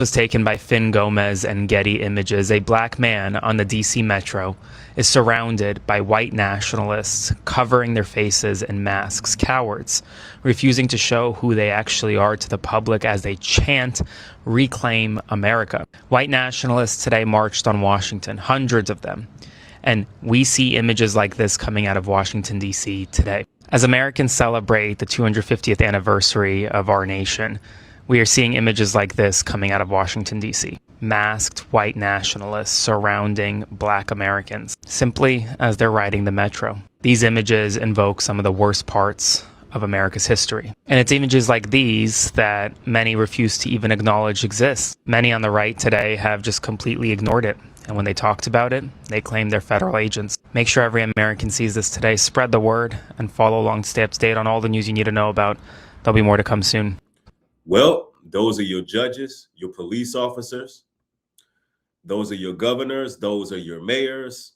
Was taken by Finn Gomez and Getty Images. A black man on the DC Metro is surrounded by white nationalists covering their faces in masks, cowards, refusing to show who they actually are to the public as they chant, "Reclaim America." White nationalists today marched on Washington, hundreds of them. And we see images like this coming out of Washington, D.C. today. As Americans celebrate the 250th anniversary of our nation, we are seeing images like this coming out of Washington, D.C. Masked white nationalists surrounding black Americans, simply as they're riding the metro. These images invoke some of the worst parts of America's history. And it's images like these that many refuse to even acknowledge exist. Many on the right today have just completely ignored it. And when they talked about it, they claimed they're federal agents. Make sure every American sees this today. Spread the word and follow along to stay up to date on all the news you need to know about. There'll be more to come soon. Well, those are your judges, your police officers. Those are your governors. Those are your mayors.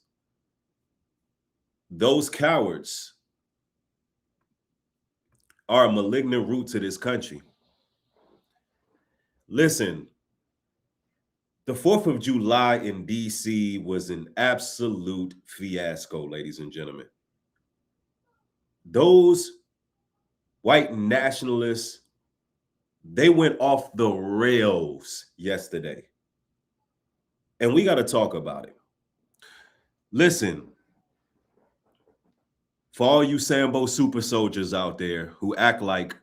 Those cowards are a malignant root to this country. Listen, the 4th of July in D.C. was an absolute fiasco, ladies and gentlemen. Those white nationalists, they went off the rails yesterday. And we got to talk about it. Listen, for all you Sambo super soldiers out there who act like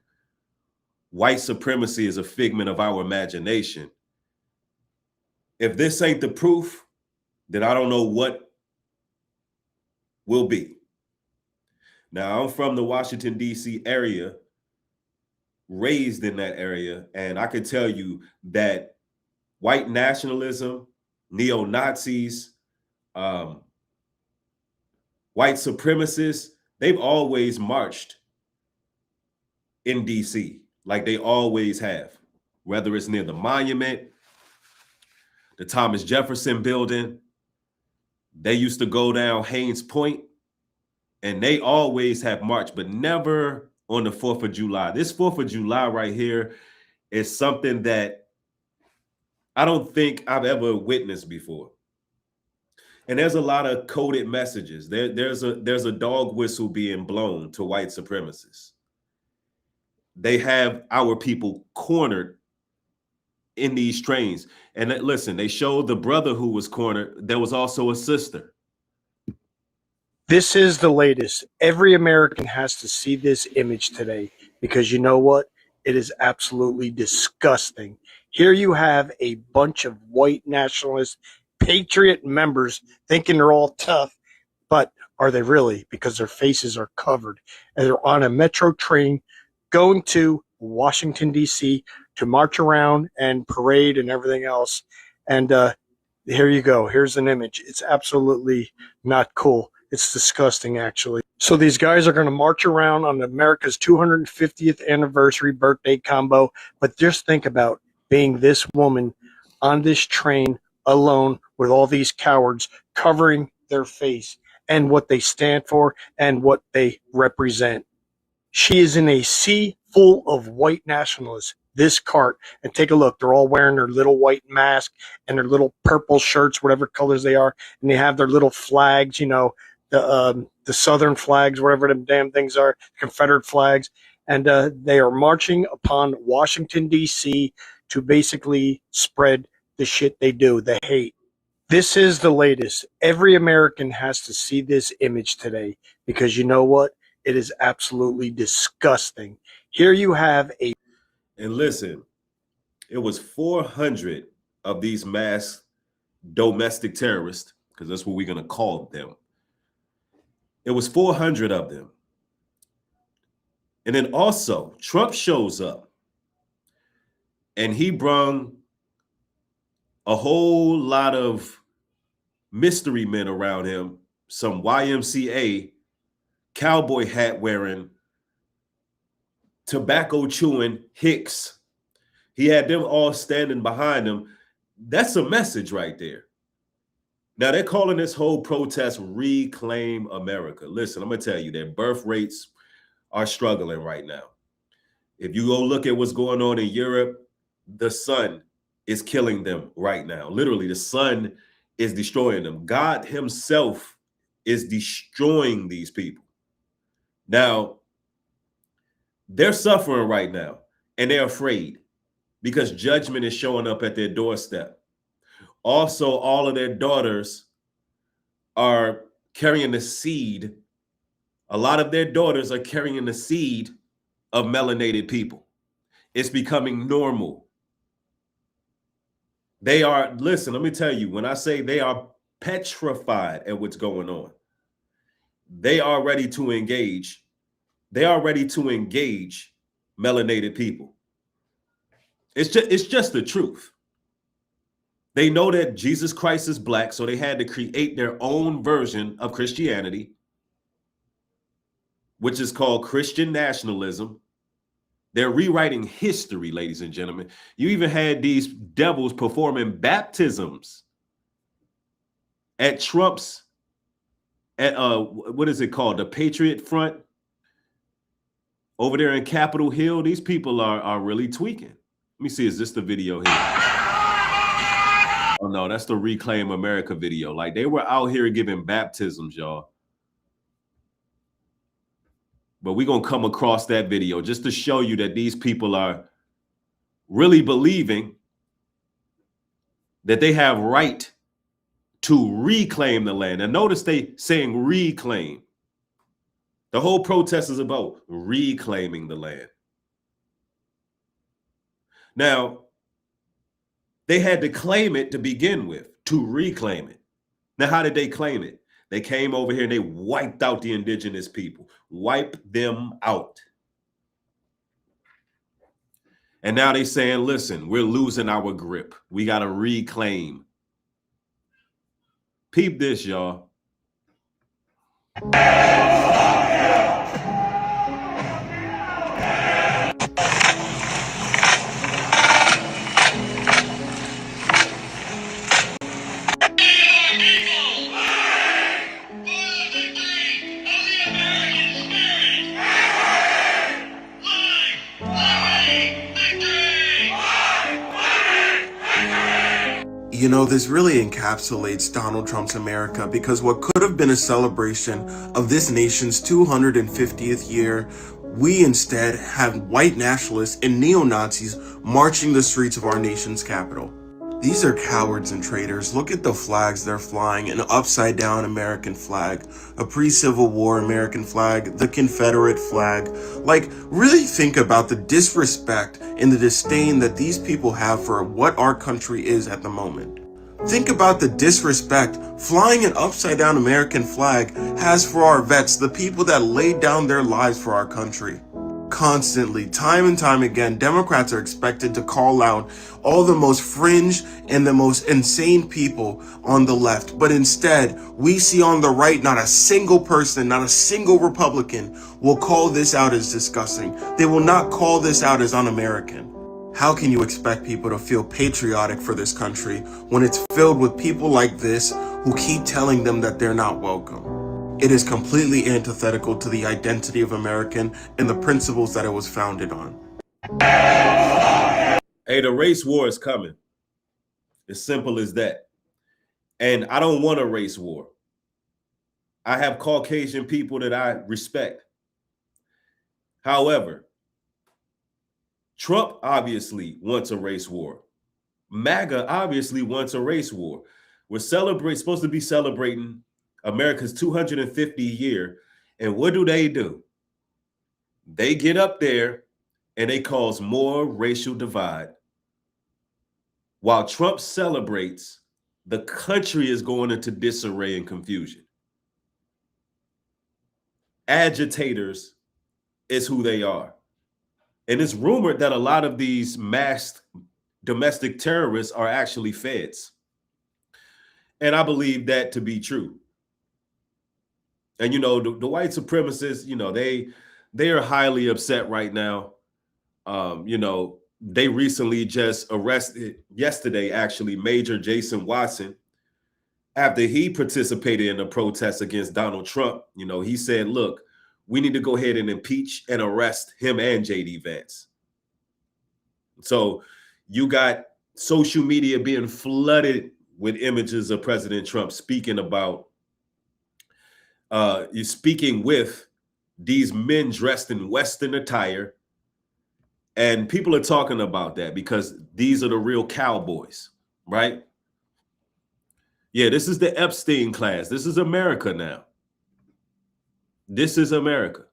white supremacy is a figment of our imagination, if this ain't the proof, then I don't know what will be. Now, I'm from the Washington, D.C. area, raised in that area, and I can tell you that white nationalism, neo-Nazis, white supremacists, they've always marched in D.C. like they always have, whether it's near the monument, the Thomas Jefferson building. They used to go down Haynes Point, and they always have marched, but never on the 4th of July. This 4th of July right here is something that I don't think I've ever witnessed before. And there's a lot of coded messages. There's a dog whistle being blown to white supremacists. They have our people cornered in these trains. And listen, they showed the brother who was cornered. There was also a sister. This is the latest. Every American has to see this image today because you know what? It is absolutely disgusting. Here you have a bunch of white nationalist patriot members thinking they're all tough, but are they really? Because their faces are covered. And they're on a metro train going to Washington, D.C. to march around and parade and everything else. And here you go. Here's an image. It's absolutely not cool. It's disgusting, actually. So these guys are going to march around on America's 250th anniversary birthday combo. But just think about being this woman on this train alone with all these cowards covering their face and what they stand for and what they represent. She is in a sea full of white nationalists. This cart, and take a look, they're all wearing their little white mask and their little purple shirts, whatever colors they are, and they have their little flags, you know, the Southern flags, whatever them damn things are, Confederate flags, and they are marching upon Washington, D.C. to basically spread the shit they do, the hate. This is the latest. Every American has to see this image today because you know what? It is absolutely disgusting. Here you have a... And listen, it was 400 of these mass domestic terrorists, because that's what we're going to call them. It was 400 of them. And then also, Trump shows up and he brung a whole lot of mystery men around him, some YMCA cowboy hat wearing, tobacco chewing hicks. He had them all standing behind him. That's a message right there. Now they're calling this whole protest Reclaim America. Listen, I'm going to tell you, their birth rates are struggling right now. If you go look at what's going on in Europe, the sun is killing them right now. Literally, the sun is destroying them. God himself is destroying these people. Now, they're suffering right now, and they're afraid because judgment is showing up at their doorstep. Also, all of their daughters are carrying the seed. A lot of their daughters are carrying the seed of melanated people. It's becoming normal. They are, listen, let me tell you, when I say they are petrified at what's going on, they are ready to engage. They are ready to engage melanated people. It's just the truth. They know that Jesus Christ is black, so they had to create their own version of Christianity, which is called Christian nationalism. They're rewriting history, ladies and gentlemen. You even had these devils performing baptisms at Trump's, at what is it called? The Patriot Front over there in Capitol Hill. These people are really tweaking. Let me see, is this the video here? Oh no, that's the Reclaim America video. Like, they were out here giving baptisms, y'all. But we're going to come across that video just to show you that these people are really believing that they have right to reclaim the land. And notice they saying reclaim. The whole protest is about reclaiming the land. Now, they had to claim it to begin with, to reclaim it. Now, how did they claim it? They came over here and they wiped out the indigenous people, wiped them out. And now they saying, listen, we're losing our grip. We got to reclaim. Peep this, y'all. You know, this really encapsulates Donald Trump's America, because what could have been a celebration of this nation's 250th year, we instead have white nationalists and neo-Nazis marching the streets of our nation's capital. These are cowards and traitors. Look at the flags they're flying: an upside down American flag, a pre-Civil War American flag, the Confederate flag. Like, really think about the disrespect and the disdain that these people have for what our country is at the moment. Think about the disrespect flying an upside down American flag has for our vets, the people that laid down their lives for our country. Constantly, time and time again, Democrats are expected to call out all the most fringe and the most insane people on the left. But instead, we see on the right, not a single person, not a single Republican will call this out as disgusting. They will not call this out as un-American. How can you expect people to feel patriotic for this country when it's filled with people like this who keep telling them that they're not welcome? It is completely antithetical to the identity of American and the principles that it was founded on. Hey, the race war is coming. As simple as that. And I don't want a race war. I have Caucasian people that I respect. However, Trump obviously wants a race war. MAGA obviously wants a race war. We're supposed to be celebrating America's 250th year. And what do? They get up there and they cause more racial divide. While Trump celebrates, the country is going into disarray and confusion. Agitators is who they are. And it's rumored that a lot of these masked domestic terrorists are actually feds. And I believe that to be true. And, you know, the white supremacists, you know, they are highly upset right now. You know, they recently just arrested, yesterday, actually, Major Jason Watson, after he participated in a protest against Donald Trump. You know, he said, look, we need to go ahead and impeach and arrest him and J.D. Vance. So you got social media being flooded with images of President Trump speaking about, you're speaking with these men dressed in Western attire. And people are talking about that because these are the real cowboys, right? Yeah, this is the Epstein class. This is America now. This is America.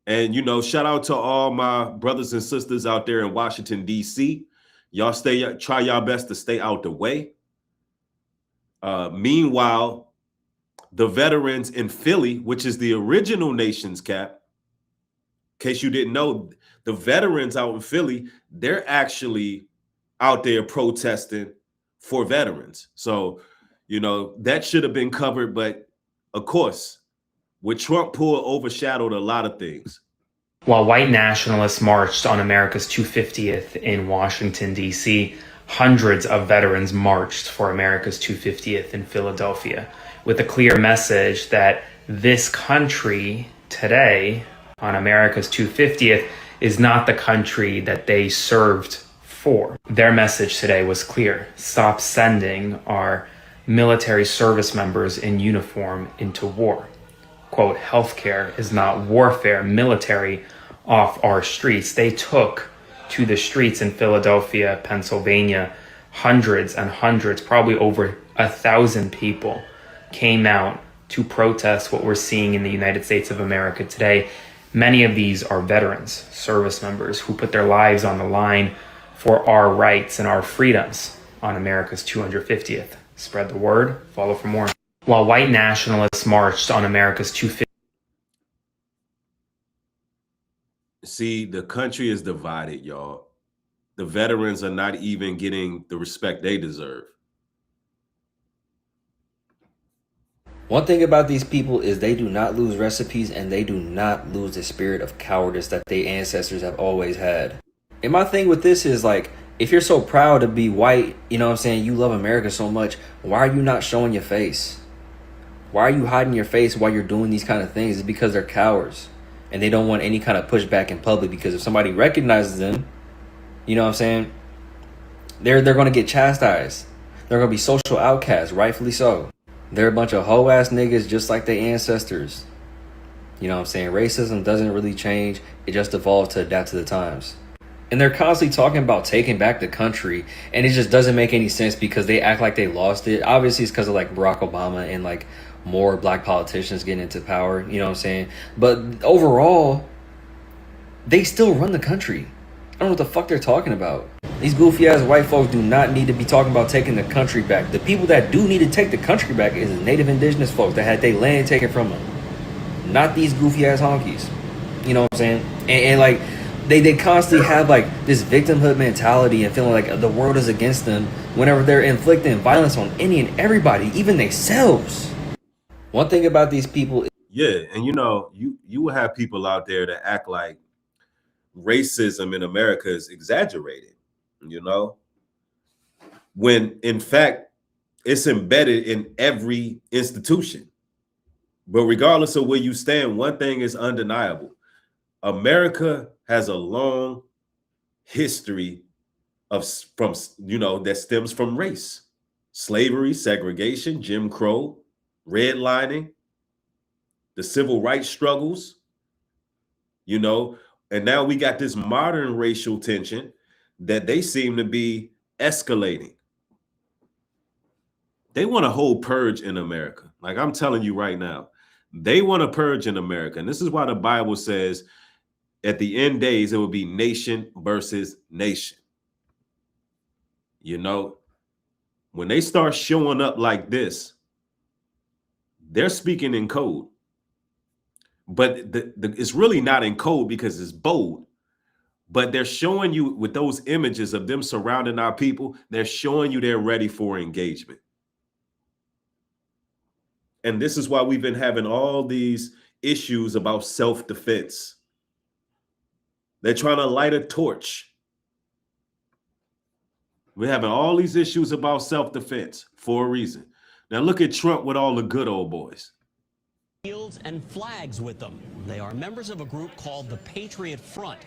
And, you know, shout out to all my brothers and sisters out there in Washington, D.C. Y'all try y'all best to stay out the way. Meanwhile, the veterans in Philly, which is the original nation's cap, in case you didn't know, the veterans out in Philly, they're actually out there protesting for veterans. So, you know, that should have been covered. But of course, with Trump pull overshadowed a lot of things. While white nationalists marched on America's 250th in Washington, D.C., hundreds of veterans marched for America's 250th in Philadelphia with a clear message that this country today, on America's 250th, is not the country that they served for. Their message today was clear. Stop sending our military service members in uniform into war. Quote, healthcare is not warfare, military off our streets. They took to the streets in Philadelphia, Pennsylvania, hundreds and hundreds, probably over 1,000 people came out to protest what we're seeing in the United States of America today. Many of these are veterans, service members who put their lives on the line for our rights and our freedoms on America's 250th. Spread the word, follow for more. While white nationalists marched on America's 250th. See, the country is divided, y'all. The veterans are not even getting the respect they deserve. One thing about these people is they do not lose recipes and they do not lose the spirit of cowardice that their ancestors have always had. And my thing with this is, like, if you're so proud to be white, you know what I'm saying, you love America so much, why are you not showing your face? Why are you hiding your face while you're doing these kind of things? It's because they're cowards and they don't want any kind of pushback in public, because if somebody recognizes them, you know what I'm saying, they're going to get chastised. They're going to be social outcasts, rightfully so. They're a bunch of hoe-ass niggas just like their ancestors. You know what I'm saying? Racism doesn't really change. It just evolved to adapt to the times. And they're constantly talking about taking back the country, and it just doesn't make any sense because they act like they lost it. Obviously, it's because of like Barack Obama and like more black politicians getting into power. You know what I'm saying? But overall, they still run the country. I don't know what the fuck they're talking about. These goofy ass white folks do not need to be talking about taking the country back. The people that do need to take the country back is the native indigenous folks that had their land taken from them. Not these goofy ass honkies. You know what I'm saying? And like, they constantly have like this victimhood mentality and feeling like the world is against them whenever they're inflicting violence on any and everybody, even themselves. One thing about these people is, yeah, and you know, you will have people out there that act like racism in America is exaggerated, you know, when in fact it's embedded in every institution. But regardless of where you stand, one thing is undeniable. America has a long history that stems from race, slavery, segregation, Jim Crow, redlining, the civil rights struggles, you know, and now we got this modern racial tension that they seem to be escalating. They want a whole purge in America. Like I'm telling you right now, they want a purge in America. And this is why the Bible says at the end days, it will be nation versus nation. You know, when they start showing up like this, they're speaking in code. But it's really not in code because it's bold. But they're showing you with those images of them surrounding our people, they're showing you they're ready for engagement. And this is why we've been having all these issues about self-defense. They're trying to light a torch. We're having all these issues about self-defense for a reason. Now look at Trump with all the good old boys. Shields and flags with them. They are members of a group called the Patriot Front.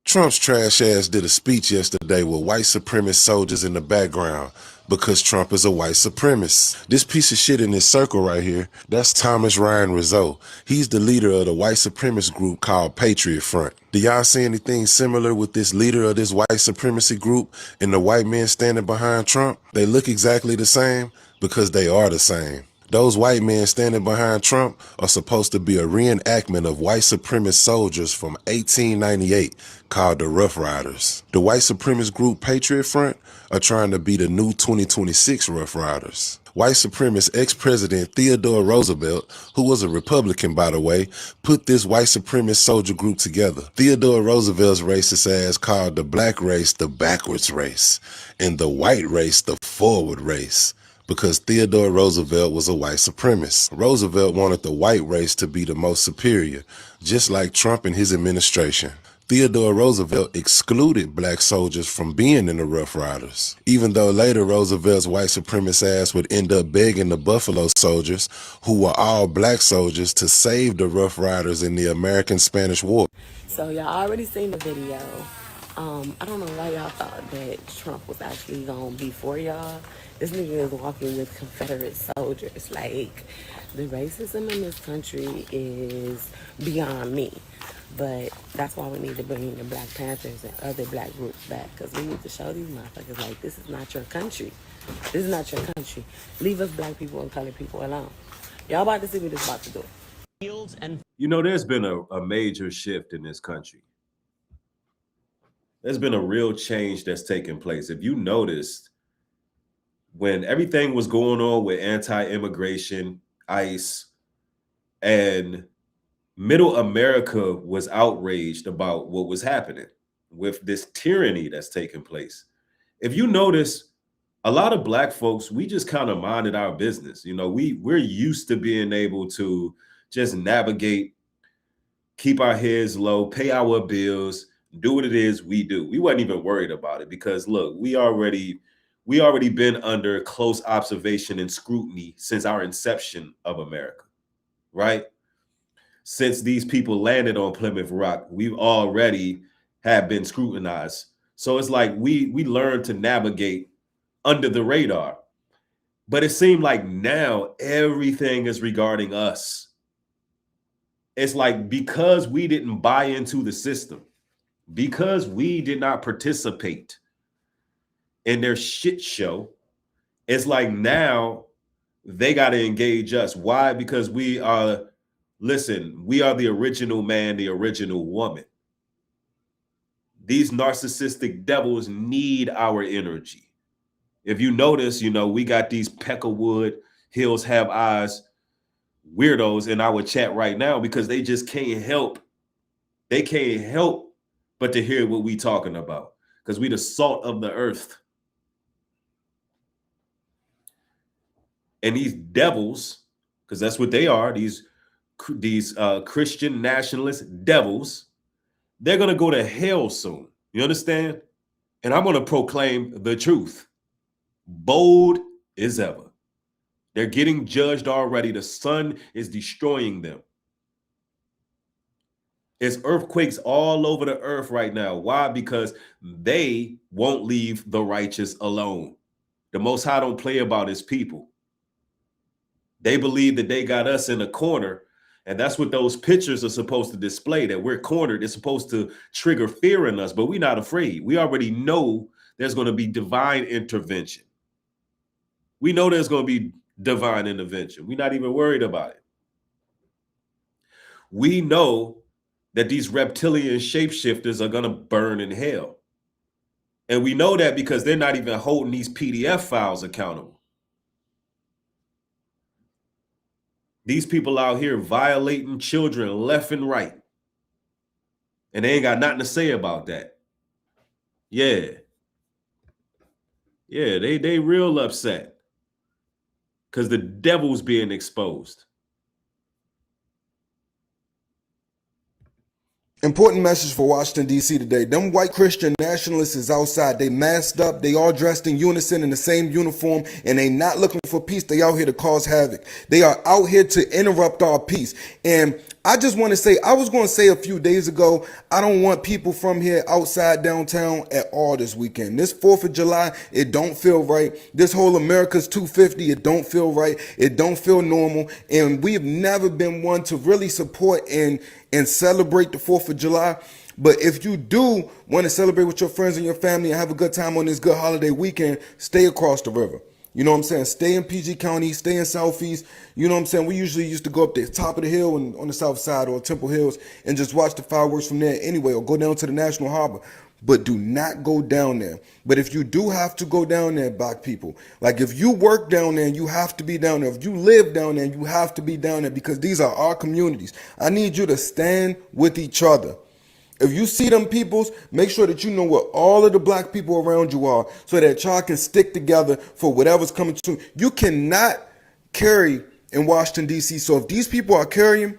Trump's trash ass did a speech yesterday with white supremacist soldiers in the background because Trump is a white supremacist. This piece of shit in this circle right here, that's Thomas Ryan Rizzo. He's the leader of the white supremacist group called Patriot Front. Do y'all see anything similar with this leader of this white supremacy group and the white men standing behind Trump? They look exactly the same because they are the same. Those white men standing behind Trump are supposed to be a reenactment of white supremacist soldiers from 1898 called the Rough Riders. The white supremacist group Patriot Front are trying to be the new 2026 Rough Riders. White supremacist ex-president Theodore Roosevelt, who was a Republican by the way, put this white supremacist soldier group together. Theodore Roosevelt's racist ass called the black race the backwards race and the white race the forward race, because Theodore Roosevelt was a white supremacist. Roosevelt wanted the white race to be the most superior, just like Trump and his administration. Theodore Roosevelt excluded black soldiers from being in the Rough Riders, even though later Roosevelt's white supremacist ass would end up begging the Buffalo Soldiers, who were all black soldiers, to save the Rough Riders in the American-Spanish War. So y'all already seen the video. I don't know why y'all thought that Trump was actually gonna be for y'all. This nigga is walking with Confederate soldiers. Like, the racism in this country is beyond me. But that's why we need to bring in the Black Panthers and other black groups back, because we need to show these motherfuckers, like, this is not your country. This is not your country. Leave us black people and colored people alone. Y'all about to see what this about to do. You know, there's been a major shift in this country. There's been a real change that's taken place. If you noticed, when everything was going on with anti-immigration, ICE, and middle America was outraged about what was happening with this tyranny that's taking place. If you notice, a lot of black folks, we just kind of minded our business. You know, we're used to being able to just navigate, keep our heads low, pay our bills, do what it is we do. We weren't even worried about it because, look, we already been under close observation and scrutiny since our inception of America, right? Since these people landed on Plymouth Rock, we've already have been scrutinized. So it's like we learned to navigate under the radar. But it seemed like now everything is regarding us. It's like, because we didn't buy into the system, because we did not participate in their shit show, it's like now they got to engage us. Why? Because we are the original man, the original woman. These narcissistic devils need our energy. If you notice, you know, we got these Peckerwood, Hills Have Eyes weirdos in our chat right now because they just can't help. They can't help but to hear what we talking about, because we the salt of the earth. And these devils, because that's what they are, these Christian nationalist devils, they're going to go to hell soon. You understand? And I'm going to proclaim the truth. Bold as ever. They're getting judged already. The sun is destroying them. It's earthquakes all over the earth right now. Why? Because they won't leave the righteous alone. The Most High don't play about his people. They believe that they got us in a corner, and that's what those pictures are supposed to display, that we're cornered. It's supposed to trigger fear in us, but we're not afraid. We already know there's going to be divine intervention. We know there's going to be divine intervention. We're not even worried about it. We know that these reptilian shapeshifters are going to burn in hell. And we know that because they're not even holding these PDF files accountable. These people out here violating children left and right. And they ain't got nothing to say about that. Yeah. Yeah, they real upset. Because the devil's being exposed. Important message for Washington, D.C. today. Them white Christian nationalists is outside. They masked up. They all dressed in unison in the same uniform, and they not looking for peace. They out here to cause havoc. They are out here to interrupt our peace. And I just want to say, I was going to say a few days ago, I don't want people from here outside downtown at all this weekend. This 4th of July, it don't feel right. This whole America's 250, it don't feel right. It don't feel normal. And we've never been one to really support and celebrate the 4th of July. But if you do want to celebrate with your friends and your family and have a good time on this good holiday weekend, stay across the river. You know what I'm saying? Stay in PG County, stay in Southeast. You know what I'm saying? We usually used to go up the top of the hill and on the south side or Temple Hills and just watch the fireworks from there anyway, or go down to the National Harbor. But do not go down there. But if you do have to go down there, Black people, like if you work down there, you have to be down there. If you live down there, you have to be down there, because these are our communities. I need you to stand with each other. If you see them peoples, make sure that you know what all of the Black people around you are, so that y'all can stick together for whatever's coming to. You cannot carry in Washington, D.C. So if these people are carrying,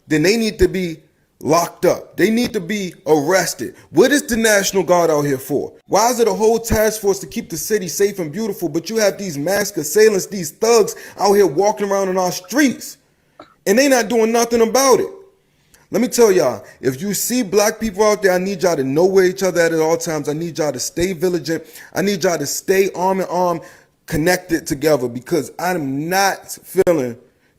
then they need to be locked up. They need to be arrested. What is the National Guard out here for? Why is it a whole task force to keep the city safe and beautiful, but you have these masked assailants, these thugs out here walking around in our streets, and they not doing nothing about it? Let me tell y'all, if you see Black people out there, I need y'all to know where each other at all times. I need y'all to stay vigilant. I need y'all to stay arm in arm, connected together, because I'm not feeling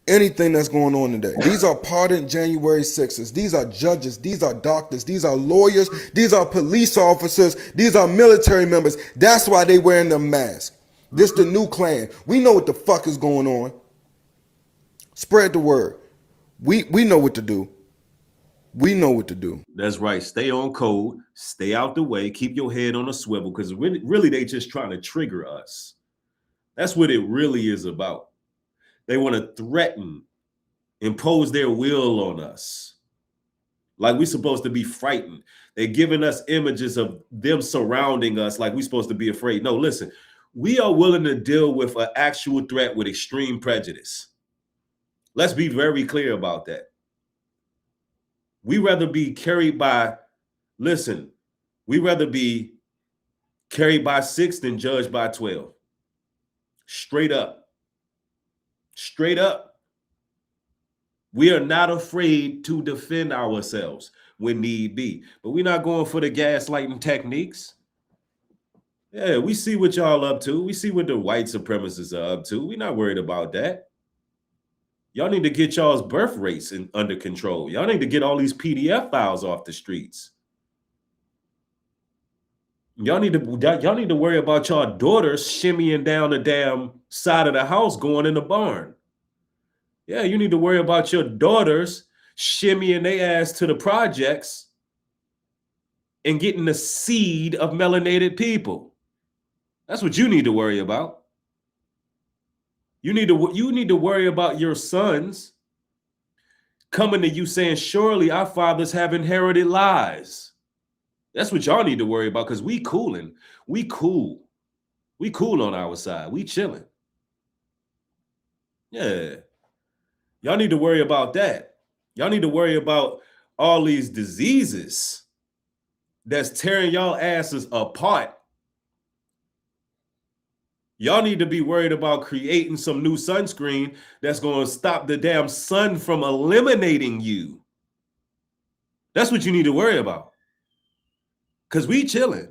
anything that's going on today. These are pardoned January 6ers. These are judges. These are doctors. These are lawyers. These are police officers. These are military members. That's why they wearing them masks. This the new Klan. We know what the fuck is going on. Spread the word. We know what to do. We know what to do. That's right. Stay on code. Stay out the way. Keep your head on a swivel, because really they just trying to trigger us. That's what it really is about. They want to threaten, impose their will on us. Like we're supposed to be frightened. They're giving us images of them surrounding us like we're supposed to be afraid. No, listen, we are willing to deal with an actual threat with extreme prejudice. Let's be very clear about that. We rather be carried by, listen, we rather be carried by 6 than judged by 12. Straight up. Straight up. We are not afraid to defend ourselves when need be. But we're not going for the gaslighting techniques. Yeah, we see what y'all up to. We see what the white supremacists are up to. We're not worried about that. Y'all need to get y'all's birth rates under control. Y'all need to get all these PDF files off the streets. Y'all need to worry about y'all daughters shimmying down the damn side of the house going in the barn. Yeah, you need to worry about your daughters shimmying their ass to the projects and getting the seed of melanated people. That's what you need to worry about. You need to worry about your sons coming to you saying, surely our fathers have inherited lies. That's what y'all need to worry about, because we cooling. We cool. We cool on our side. We chilling. Yeah. Y'all need to worry about that. Y'all need to worry about all these diseases that's tearing y'all asses apart. Y'all need to be worried about creating some new sunscreen that's going to stop the damn sun from eliminating you. That's what you need to worry about. Because we chilling.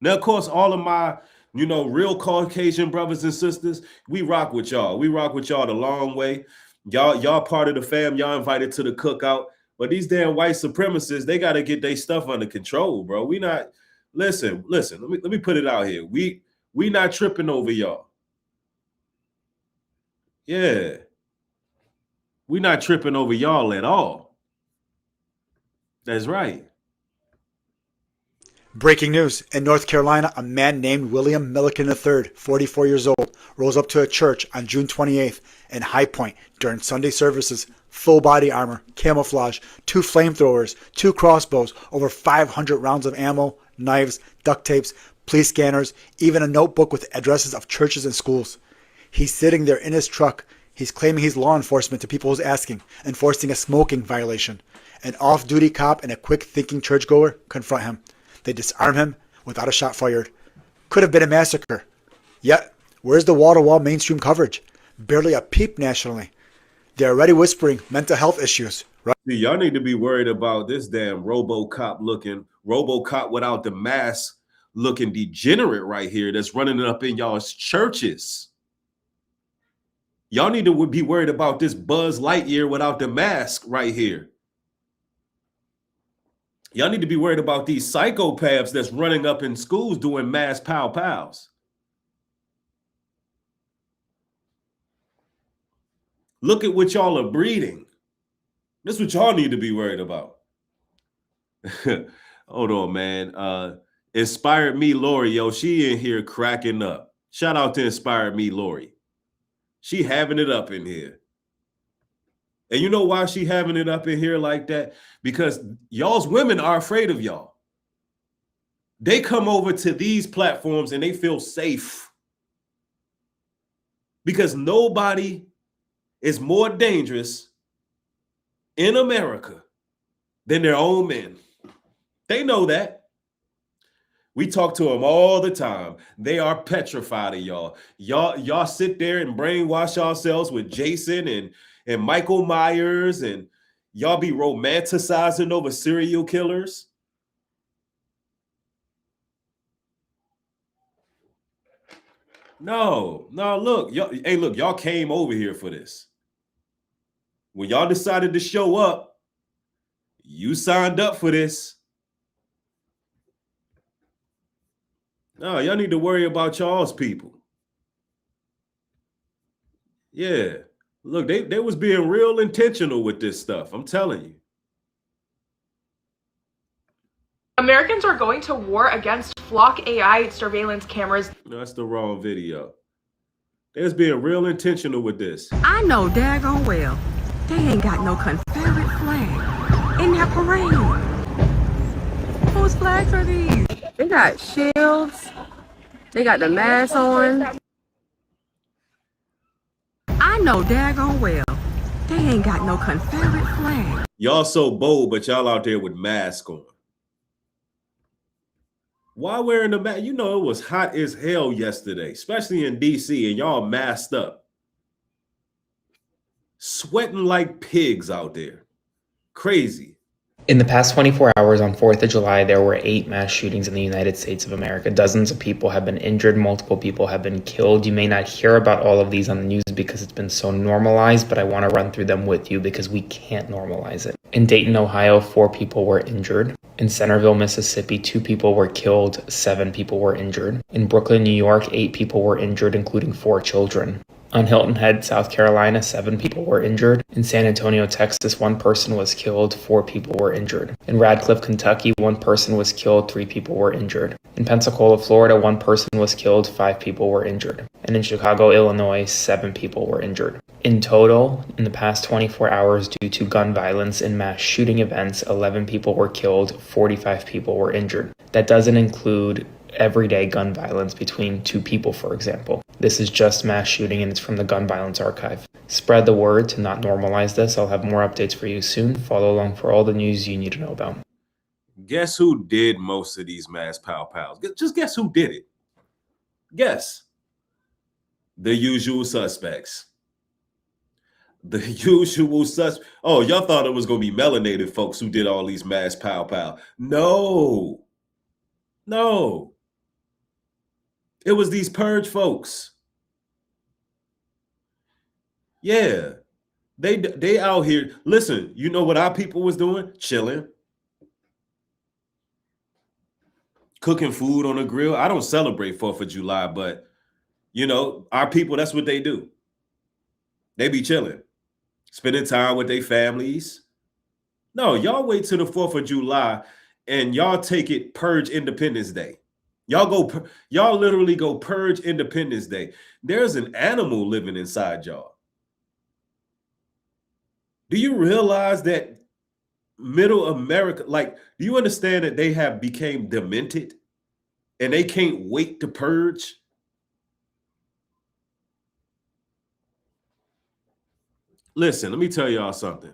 Now, of course, all of my, real Caucasian brothers and sisters, we rock with y'all. We rock with y'all the long way. Y'all part of the fam. Y'all invited to the cookout. But these damn white supremacists, they got to get their stuff under control, bro. We not, listen, let me put it out here. We not tripping over y'all. Yeah. We not tripping over y'all at all. That's right. Breaking news. In North Carolina, a man named William Milliken III, 44 years old, rose up to a church on June 28th in High Point during Sunday services. Full body armor, camouflage, 2 flamethrowers, 2 crossbows, over 500 rounds of ammo, knives, duct tapes, police scanners, even a notebook with addresses of churches and schools. He's sitting there in his truck. He's claiming he's law enforcement to people who's asking, enforcing a smoking violation. An off-duty cop and a quick-thinking churchgoer confront him. They disarm him without a shot fired. Could have been a massacre. Yet, where's the wall-to-wall mainstream coverage? Barely a peep nationally. They're already whispering mental health issues. See, y'all need to be worried about this damn RoboCop without the mask looking degenerate right here that's running up in y'all's churches. Y'all need to be worried about this Buzz Lightyear without the mask right here. Y'all need to be worried about these psychopaths that's running up in schools doing mass pow-pows. Look at what y'all are breeding. This is what y'all need to be worried about. Hold on, man. Inspired Me Lori, yo, she in here cracking up. Shout out to Inspired Me Lori. She having it up in here. And you know why she having it up in here like that? Because y'all's women are afraid of y'all. They come over to these platforms and they feel safe. Because nobody is more dangerous in America than their own men. They know that. We talk to them all the time. They are petrified of y'all. Y'all sit there and brainwash yourselves with Jason and Michael Myers, and y'all be romanticizing over serial killers. No, look, y'all came over here for this. When y'all decided to show up, you signed up for this. No, y'all need to worry about y'all's people. Yeah. Look, they was being real intentional with this stuff. I'm telling you. Americans are going to war against Flock AI surveillance cameras. No, that's the wrong video. They was being real intentional with this. I know daggone well they ain't got no Confederate flag in that parade. Whose flags are these? They got shields. They got the mask on. I know daggone well they ain't got no Confederate flag. Y'all so bold, but y'all out there with masks on. Why wearing the mask? You know, it was hot as hell yesterday, especially in DC, and y'all masked up. Sweating like pigs out there. Crazy. In the past 24 hours on 4th of July, there were 8 mass shootings in the United States of America. Dozens of people have been injured. Multiple people have been killed. You may not hear about all of these on the news because it's been so normalized, but I want to run through them with you because we can't normalize it. In Dayton, Ohio, 4 people were injured. In Centerville, Mississippi, 2 people were killed. 7 people were injured. In Brooklyn, New York, 8 people were injured, including 4 children. On Hilton Head, South Carolina, 7 people were injured. In San Antonio, Texas, 1 person was killed, 4 people were injured. In Radcliffe, Kentucky, 1 person was killed, 3 people were injured. In Pensacola, Florida, 1 person was killed, 5 people were injured. And in Chicago, Illinois, 7 people were injured. In total, in the past 24 hours due to gun violence and mass shooting events, 11 people were killed, 45 people were injured. That doesn't include everyday gun violence between 2 people, for example. This is just mass shooting and it's from the Gun Violence Archive. Spread the word to not normalize this. I'll have more updates for you soon. Follow along for all the news you need to know about. Guess who did most of these mass pow-pows? Just guess who did it. Guess. The usual suspects. The usual suspects. Oh, y'all thought it was going to be melanated folks who did all these mass pow-pow. No. It was these purge folks. Yeah. They out here. Listen, you know what our people was doing? Chilling. Cooking food on a grill. I don't celebrate 4th of July, but, you know, our people, that's what they do. They be chilling. Spending time with their families. No, y'all wait till the 4th of July and y'all take it purge Independence Day. Y'all literally go purge Independence Day. There's an animal living inside y'all. Do you realize that middle America, like, do you understand that they have became demented and they can't wait to purge? Listen, let me tell y'all something.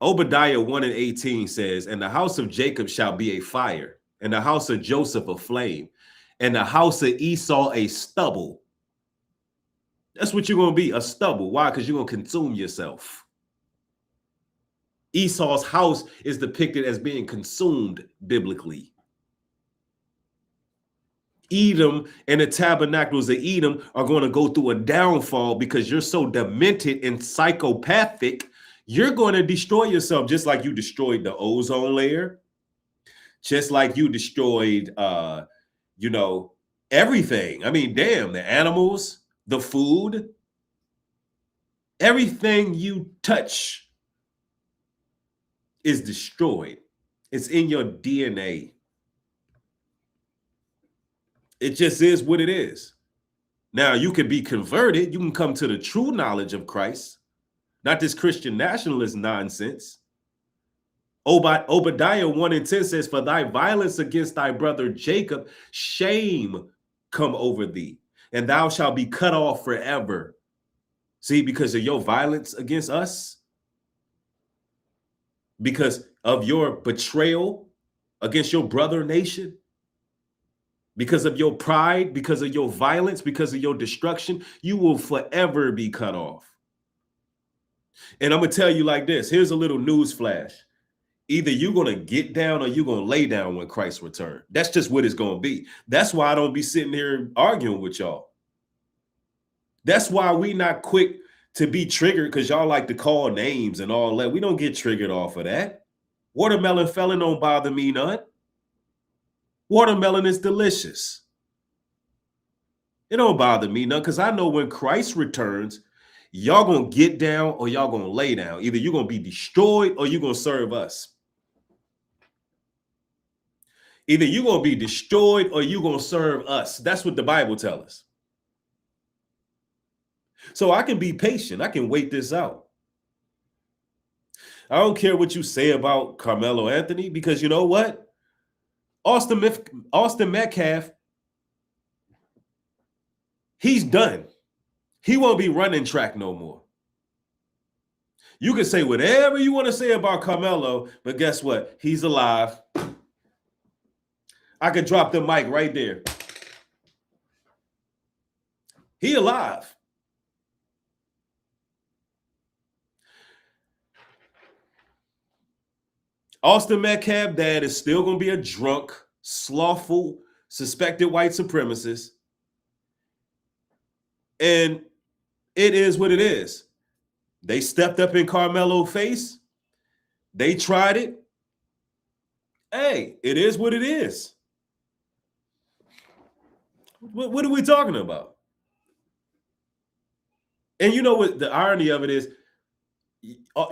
Obadiah 1:18 says, and the house of Jacob shall be a fire, and the house of Joseph a flame, and the house of Esau a stubble. That's what you're going to be, a stubble. Why? Because you're going to consume yourself. Esau's house is depicted as being consumed biblically. Edom and the tabernacles of Edom are going to go through a downfall because you're so demented and psychopathic. You're going to destroy yourself, just like you destroyed the ozone layer, just like you destroyed, everything. I mean, damn, the animals, the food, everything you touch is destroyed. It's in your DNA. It just is what it is. Now, you can be converted. You can come to the true knowledge of Christ, not this Christian nationalist nonsense. Obadiah 1:10 says, for thy violence against thy brother Jacob, shame come over thee, and thou shalt be cut off forever. See, because of your violence against us, because of your betrayal against your brother nation, because of your pride, because of your violence, because of your destruction, you will forever be cut off. And I'm going to tell you like this. Here's a little news flash. Either you're going to get down or you're going to lay down when Christ returns. That's just what it's going to be. That's why I don't be sitting here arguing with y'all. That's why we not quick to be triggered, because y'all like to call names and all that. We don't get triggered off of that. Watermelon felon don't bother me none. Watermelon is delicious. It don't bother me none, because I know when Christ returns, y'all gonna get down or y'all gonna lay down. Either you're gonna be destroyed or you're gonna serve us. Either you're gonna be destroyed or you're gonna serve us. That's what the Bible tells us. So I can be patient. I can wait this out. I don't care what you say about Carmelo Anthony, because you know what? Austin Metcalf, he's done. He won't be running track no more. You can say whatever you want to say about Carmelo, but guess what? He's alive. I could drop the mic right there. He alive. Austin Metcalf dad is still going to be a drunk, slothful, suspected white supremacist. And it is what it is. They stepped up in Carmelo's face. They tried it. Hey, it is what it is. What are we talking about? And you know what the irony of it is?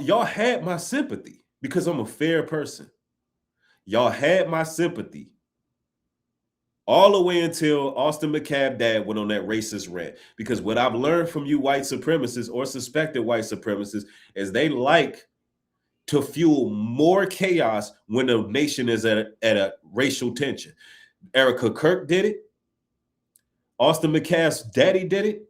Y'all had my sympathy because I'm a fair person. Y'all had my sympathy all the way until Austin McCabe dad went on that racist rant. Because what I've learned from you white supremacists or suspected white supremacists is they like to fuel more chaos when the nation is at a racial tension. Erica Kirk did it. Austin McCabe's daddy did it.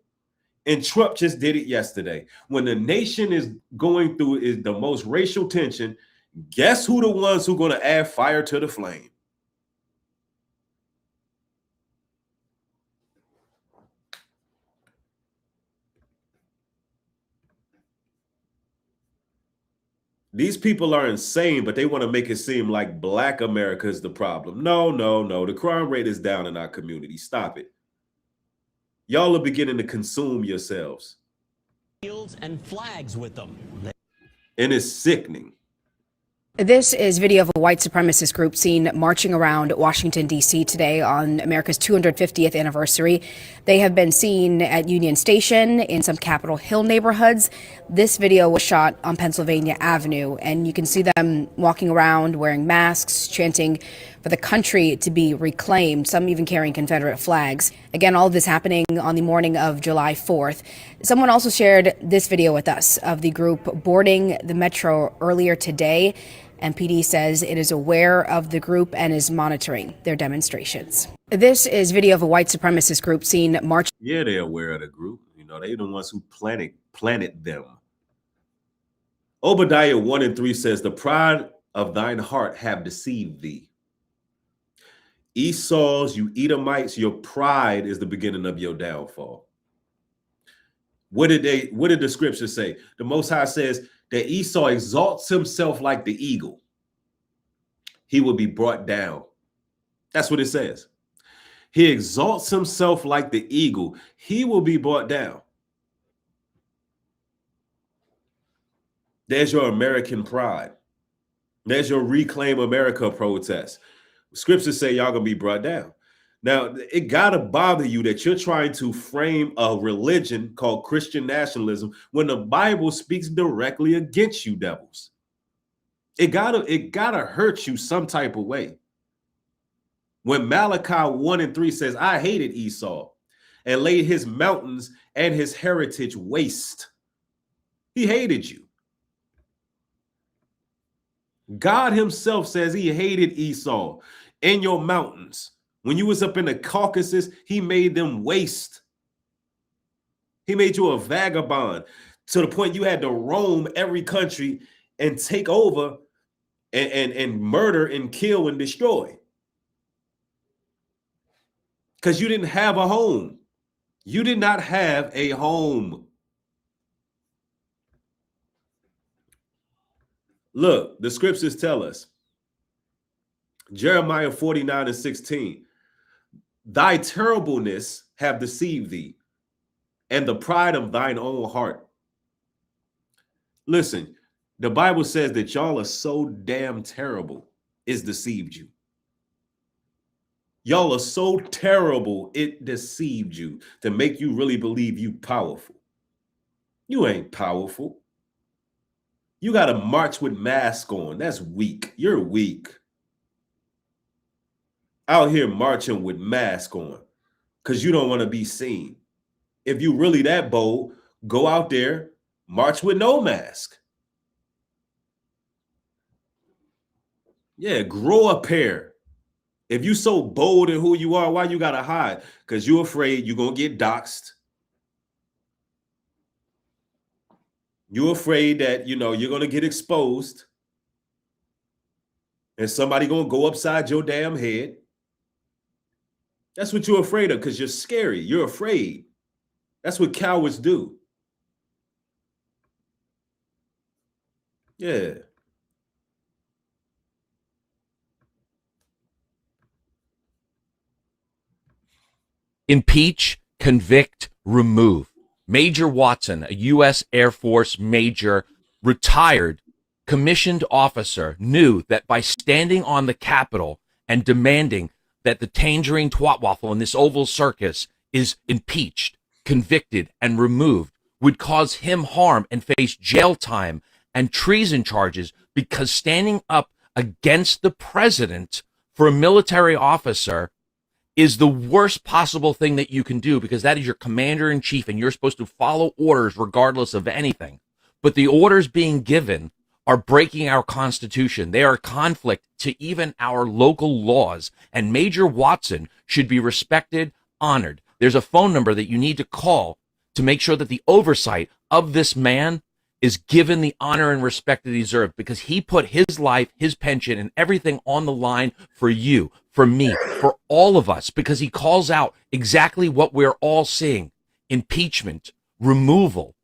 And Trump just did it yesterday. When the nation is going through is the most racial tension, guess who the ones who are going to add fire to the flame? These people are insane, but they want to make it seem like Black America is the problem. No. The crime rate is down in our community. Stop it. Y'all are beginning to consume yourselves. Shields and flags with them. And it's sickening. This is video of a white supremacist group seen marching around Washington, D.C. today on America's 250th anniversary. They have been seen at Union Station, in some Capitol Hill neighborhoods. This video was shot on Pennsylvania Avenue, and you can see them walking around wearing masks, chanting for the country to be reclaimed, some even carrying Confederate flags. Again, all of this happening on the morning of July 4th. Someone also shared this video with us of the group boarding the metro earlier today. MPD says it is aware of the group and is monitoring their demonstrations. This is video of a white supremacist group seen marching. Yeah, they're aware of the group. You know, they're the ones who planted them. Obadiah 1:3 says, the pride of thine heart have deceived thee. Esau's, you Edomites, your pride is the beginning of your downfall. What did the scripture say? The Most High says that Esau exalts himself like the eagle, he will be brought down. That's what it says. He exalts himself like the eagle, he will be brought down. There's your American pride. There's your Reclaim America protest. Scriptures say y'all gonna be brought down. Now, it gotta bother you that you're trying to frame a religion called Christian nationalism when the Bible speaks directly against you devils. It gotta hurt you some type of way. When Malachi 1:3 says, I hated Esau and laid his mountains and his heritage waste. He hated you. God himself says he hated Esau in your mountains. When you was up in the Caucasus, he made them waste. He made you a vagabond to the point you had to roam every country and take over and murder and kill and destroy. Because you didn't have a home. You did not have a home. Look, the scriptures tell us, Jeremiah 49:16, thy terribleness have deceived thee, and the pride of thine own heart. Listen, the Bible says that y'all are so damn terrible, it's deceived you. Y'all are so terrible, it deceived you to make you really believe you powerful. You ain't powerful. You got to march with mask on. That's weak. You're weak. Out here marching with mask on because you don't want to be seen. If you really that bold, go out there, march with no mask. Yeah, grow a pair. If you so bold in who you are, why you got to hide? Because you're afraid you're going to get doxxed. You're afraid that, you're going to get exposed and somebody going to go upside your damn head. That's what you're afraid of because you're scary. You're afraid. That's what cowards do. Yeah. Impeach, convict, remove. Major Watson, a U.S. Air Force major, retired, commissioned officer, knew that by standing on the Capitol and demanding that the Tangerine Twatwaffle in this Oval Circus is impeached, convicted, and removed would cause him harm and face jail time and treason charges because standing up against the president for a military officer is the worst possible thing that you can do because that is your commander in chief and you're supposed to follow orders regardless of anything. But the orders being given are breaking our Constitution. They are a conflict to even our local laws. And Major Watson should be respected, honored. There's a phone number that you need to call to make sure that the oversight of this man is given the honor and respect that he deserves because he put his life, his pension, and everything on the line for you, for me, for all of us, because he calls out exactly what we're all seeing: impeachment, removal,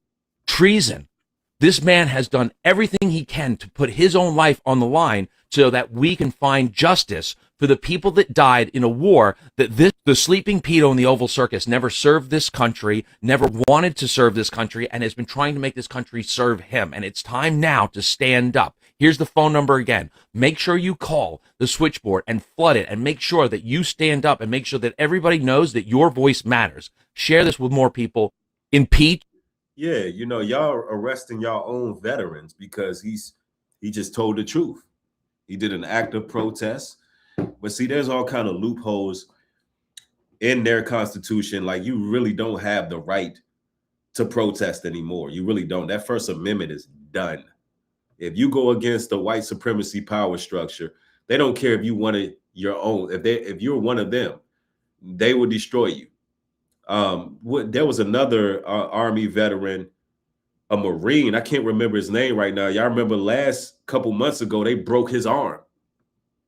treason. This man has done everything he can to put his own life on the line so that we can find justice for the people that died in a war that the sleeping pedo in the Oval Circus never served this country, never wanted to serve this country, and has been trying to make this country serve him. And it's time now to stand up. Here's the phone number again. Make sure you call the switchboard and flood it and make sure that you stand up and make sure that everybody knows that your voice matters. Share this with more people. Impeach. Yeah, y'all arresting y'all own veterans because he just told the truth. He did an act of protest. But see, there's all kind of loopholes in their constitution. Like, you really don't have the right to protest anymore. You really don't. That First Amendment is done. If you go against the white supremacy power structure, they don't care if you wanted your own. If you're one of them, they will destroy you. There was another Army veteran, a Marine. I can't remember his name right now. Y'all remember last couple months ago, they broke his arm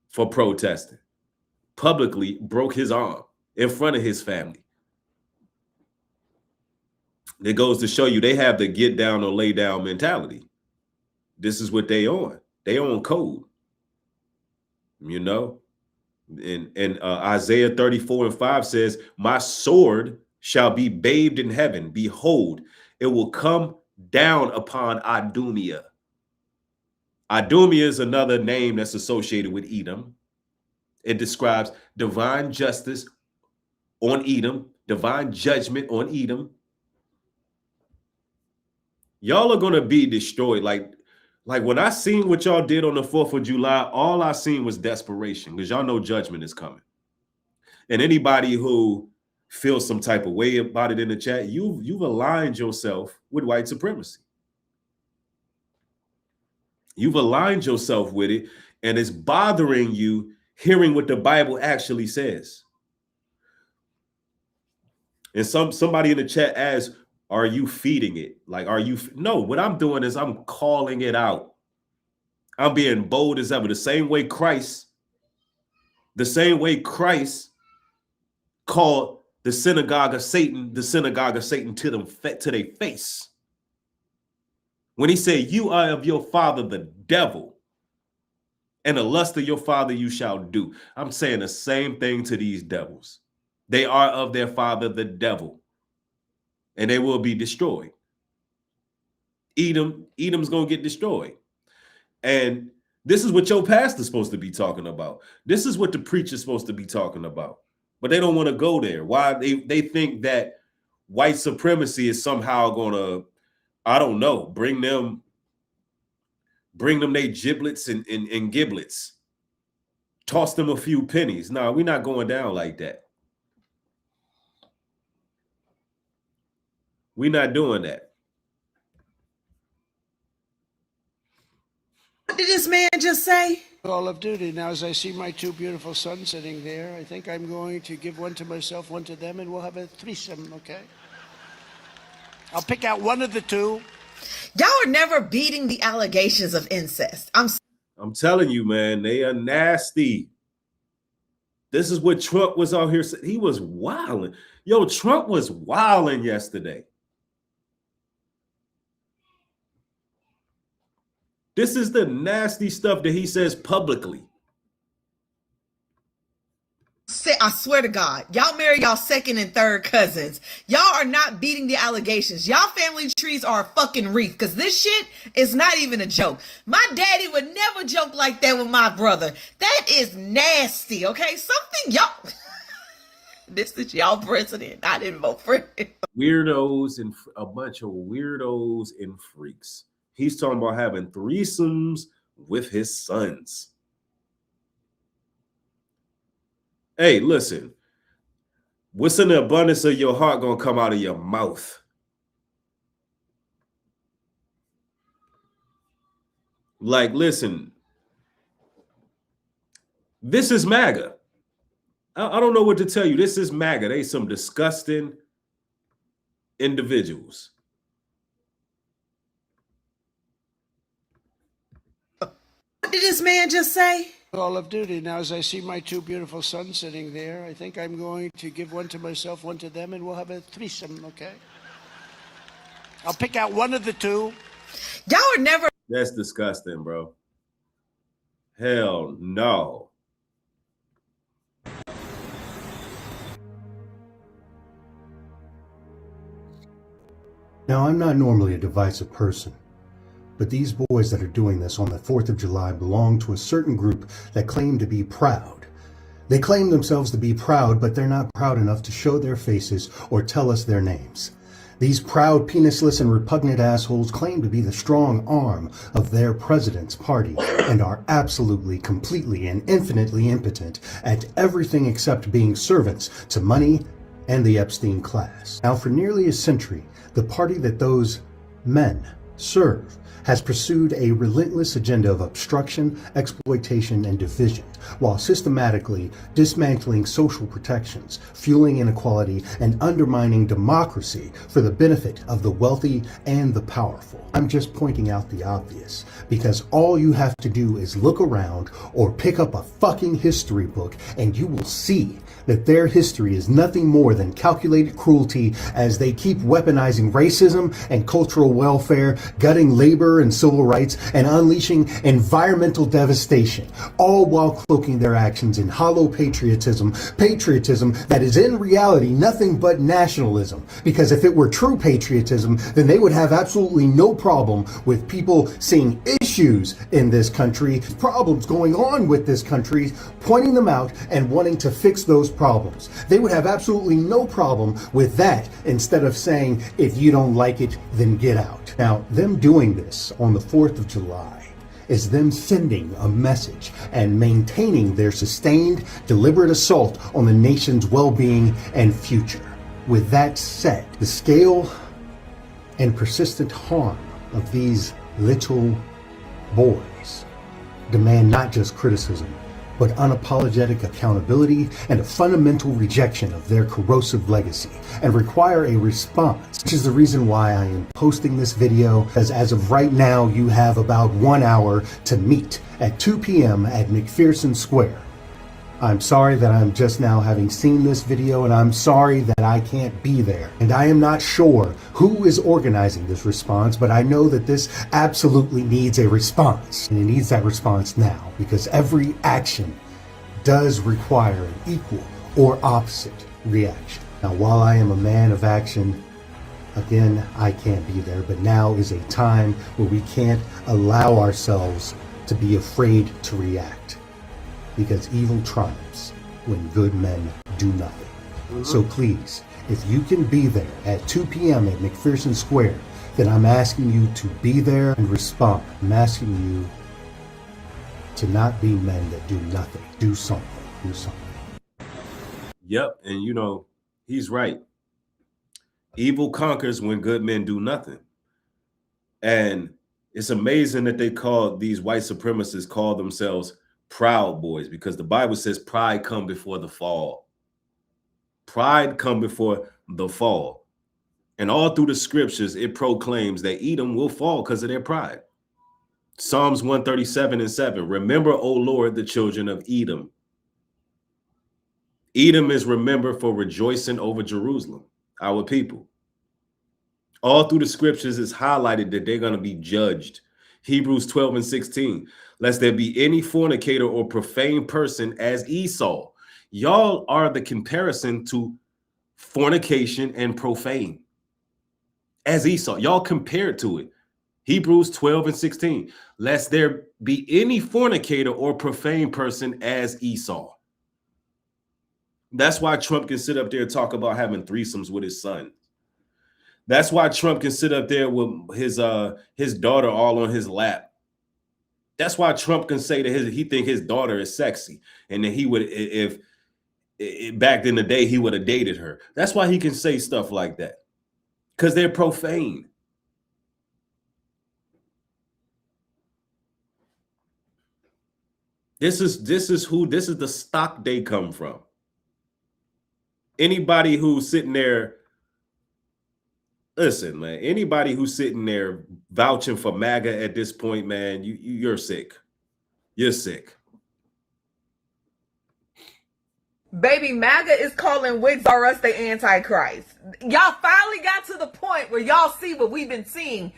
for protesting. Publicly broke his arm in front of his family. It goes to show you they have the get down or lay down mentality. This is what they on. They on code, you know. And Isaiah 34:5 says, my sword shall be bathed in heaven. Behold, it will come down upon Idumea. Idumea is another name that's associated with Edom. It describes divine justice on Edom, divine judgment on Edom. Y'all are going to be destroyed. Like when I seen what y'all did on the 4th of July, all I seen was desperation, because y'all know judgment is coming. And anybody who feels some type of way about it in the chat, you've aligned yourself with white supremacy. You've aligned yourself with it, and it's bothering you hearing what the Bible actually says. And somebody in the chat asks, are you feeding it? Like, are you? No, what I'm doing is I'm calling it out. I'm being bold as ever. The same way Christ called the synagogue of Satan to their face. When he said, you are of your father, the devil, and the lust of your father you shall do. I'm saying the same thing to these devils. They are of their father, the devil, and they will be destroyed. Edom's going to get destroyed. And this is what your pastor's supposed to be talking about. This is what the preacher's supposed to be talking about. But they don't want to go there. Why? They think that white supremacy is somehow going to, I don't know, bring them their giblets and giblets. Toss them a few pennies. No, we're not going down like that. We're not doing that. What did this man just say? Call of Duty. Now, as I see my two beautiful sons sitting there, I think I'm going to give one to myself, one to them, and we'll have a threesome, okay? I'll pick out one of the two. Y'all are never beating the allegations of incest. I'm telling you, man, they are nasty. This is what Trump was out here saying. He was wilding. Yo, Trump was wilding yesterday. This is the nasty stuff that he says publicly. I swear to God, y'all marry y'all second and third cousins. Y'all are not beating the allegations. Y'all family trees are a fucking wreath, because this shit is not even a joke. My daddy would never joke like that with my brother. That is nasty, okay? Something y'all... This is y'all president. I didn't vote for him. Weirdos and a bunch of weirdos and freaks. He's talking about having threesomes with his sons. Hey, listen. What's in the abundance of your heart gonna come out of your mouth? Like, listen. This is MAGA. I don't know what to tell you. This is MAGA. They some disgusting individuals. What did this man just say? Call of Duty. Now, as I see my two beautiful sons sitting there, I think I'm going to give one to myself, one to them, and we'll have a threesome, okay? I'll pick out one of the two. Y'all are never... That's disgusting, bro. Hell no. Now, I'm not normally a divisive person, but these boys that are doing this on the 4th of July belong to a certain group that claim to be proud. They claim themselves to be proud, but they're not proud enough to show their faces or tell us their names. These proud, penisless, and repugnant assholes claim to be the strong arm of their president's party and are absolutely, completely, and infinitely impotent at everything except being servants to money and the Epstein class. Now, for nearly a century, the party that those men serve has pursued a relentless agenda of obstruction, exploitation, and division, while systematically dismantling social protections, fueling inequality, and undermining democracy for the benefit of the wealthy and the powerful. I'm just pointing out the obvious, because all you have to do is look around or pick up a fucking history book and you will see that their history is nothing more than calculated cruelty as they keep weaponizing racism and cultural welfare, gutting labor and civil rights, and unleashing environmental devastation, all while cloaking their actions in hollow patriotism that is in reality nothing but nationalism. Because if it were true patriotism, then they would have absolutely no problem with people seeing issues in this country, problems going on with this country, pointing them out and wanting to fix those problems. They would have absolutely no problem with that, instead of saying, if you don't like it, then get out. Now, them doing this on the 4th of July is them sending a message and maintaining their sustained, deliberate assault on the nation's well-being and future. With that said, the scale and persistent harm of these little boys demand not just criticism, but unapologetic accountability and a fundamental rejection of their corrosive legacy, and require a response, which is the reason why I am posting this video, as of right now you have about 1 hour to meet at 2 p.m. at McPherson Square. I'm sorry that I'm just now having seen this video, and I'm sorry that I can't be there. And I am not sure who is organizing this response, but I know that this absolutely needs a response. And it needs that response now, because every action does require an equal or opposite reaction. Now, while I am a man of action, again, I can't be there, but now is a time where we can't allow ourselves to be afraid to react. Because evil triumphs when good men do nothing. So please, if you can be there at 2 p.m. at McPherson Square, then I'm asking you to be there and respond. I'm asking you to not be men that do nothing. Do something. Do something. Yep, and you know, he's right. Evil conquers when good men do nothing. And it's amazing that these white supremacists call themselves Proud Boys, because the Bible says pride come before the fall. Pride come before the fall. And all through the scriptures, it proclaims that Edom will fall because of their pride. Psalms 137:7. Remember, O Lord, the children of Edom. Edom is remembered for rejoicing over Jerusalem, our people. All through the scriptures, it's highlighted that they're going to be judged. Hebrews 12:16. Lest there be any fornicator or profane person as Esau. Y'all are the comparison to fornication and profane. As Esau, y'all compared to it. Hebrews 12:16. Lest there be any fornicator or profane person as Esau. That's why Trump can sit up there and talk about having threesomes with his son. That's why Trump can sit up there with his daughter all on his lap. That's why Trump can say that he think his daughter is sexy, and that he would, if back in the day, he would have dated her. That's why he can say stuff like that, because they're profane. This is the stock they come from. Anybody who's sitting there, listen, man, anybody who's sitting there vouching for MAGA at this point, man, you're sick. You're sick. Baby, MAGA is calling Wigs R Us the Antichrist. Y'all finally got to the point where y'all see what we've been seeing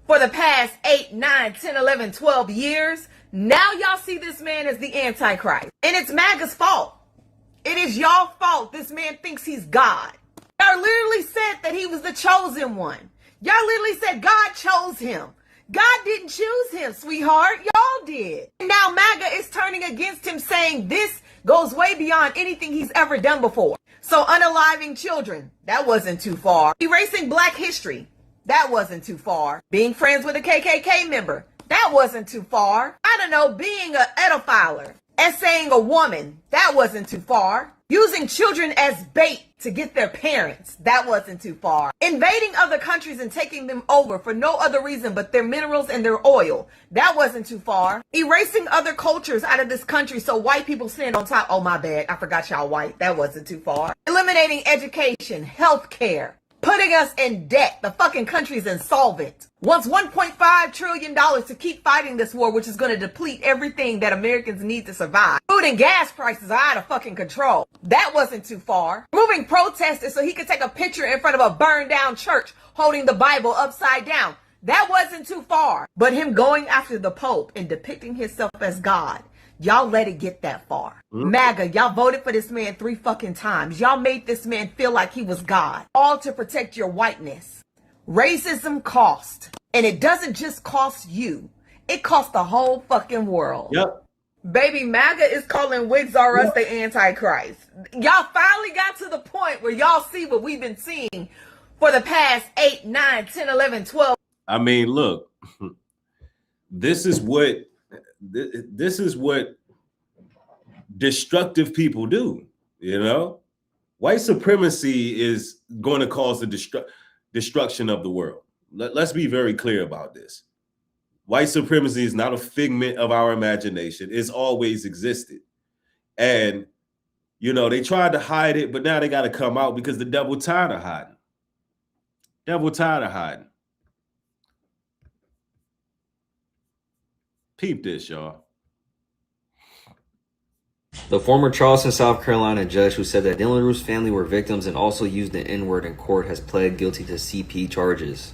for the past 8, 9, 10, 11, 12 years. Now y'all see this man as the Antichrist. And it's MAGA's fault. It is y'all fault. This man thinks he's God. Y'all literally said that he was the chosen one. Y'all literally said God chose him. God didn't choose him, sweetheart. Y'all did. And now MAGA is turning against him, saying this goes way beyond anything he's ever done before. So unaliving children, that wasn't too far. Erasing Black history, that wasn't too far. Being friends with a KKK member, that wasn't too far. I don't know, being an edophiler, essaying a woman, that wasn't too far. Using children as bait to get their parents, that wasn't too far. Invading other countries and taking them over for no other reason but their minerals and their oil, that wasn't too far. Erasing other cultures out of this country so white people stand on top. Oh, my bad, I forgot y'all white. That wasn't too far. Eliminating education, health care, putting us in debt. The fucking country's insolvent. Wants $1.5 trillion to keep fighting this war, which is going to deplete everything that Americans need to survive. Food and gas prices are out of fucking control. That wasn't too far. Moving protesters so he could take a picture in front of a burned down church holding the Bible upside down. That wasn't too far. But him going after the Pope and depicting himself as God, y'all let it get that far. MAGA, y'all voted for this man 3 fucking times. Y'all made this man feel like he was God. All to protect your whiteness. Racism cost. And it doesn't just cost you. It costs the whole fucking world. Yep. Baby, MAGA is calling Wigs R Us the Antichrist. Y'all finally got to the point where y'all see what we've been seeing for the past 8, 9, 10, 11, 12. I mean, look, this is what destructive people do, you know? White supremacy is going to cause the destruction of the world. Let's be very clear about this. White supremacy is not a figment of our imagination. It's always existed. And, you know, they tried to hide it, but now they got to come out because the devil tired of hiding. Devil tired of hiding. Peep this, y'all. The former Charleston, South Carolina judge who said that Dylann Roof's family were victims and also used the N-word in court has pled guilty to CP charges.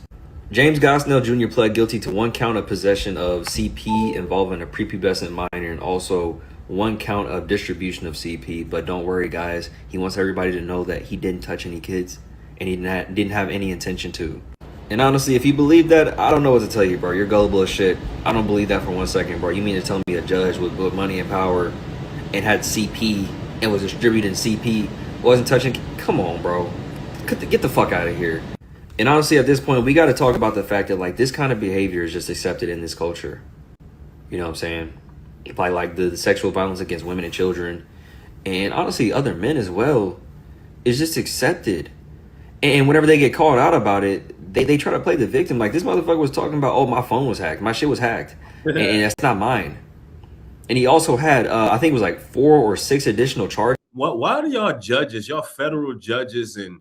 James Gosnell Jr. pled guilty to 1 count of possession of CP involving a prepubescent minor and also 1 count of distribution of CP. But don't worry, guys. He wants everybody to know that he didn't touch any kids and he didn't have any intention to. And honestly, if you believe that, I don't know what to tell you, bro. You're gullible as shit. I don't believe that for 1 second, bro. You mean to tell me a judge with money and power and had CP and was distributing CP, wasn't touching? Come on, bro. Get the fuck out of here. And honestly, at this point, we got to talk about the fact that, like, this kind of behavior is just accepted in this culture. You know what I'm saying? Like the sexual violence against women and children, and honestly, other men as well, is just accepted. And whenever they get called out about it, they try to play the victim. Like, this motherfucker was talking about, oh, my phone was hacked. My shit was hacked. and that's not mine. And he also had, I think it was like 4 or 6 additional charges. Why do y'all judges, y'all federal judges and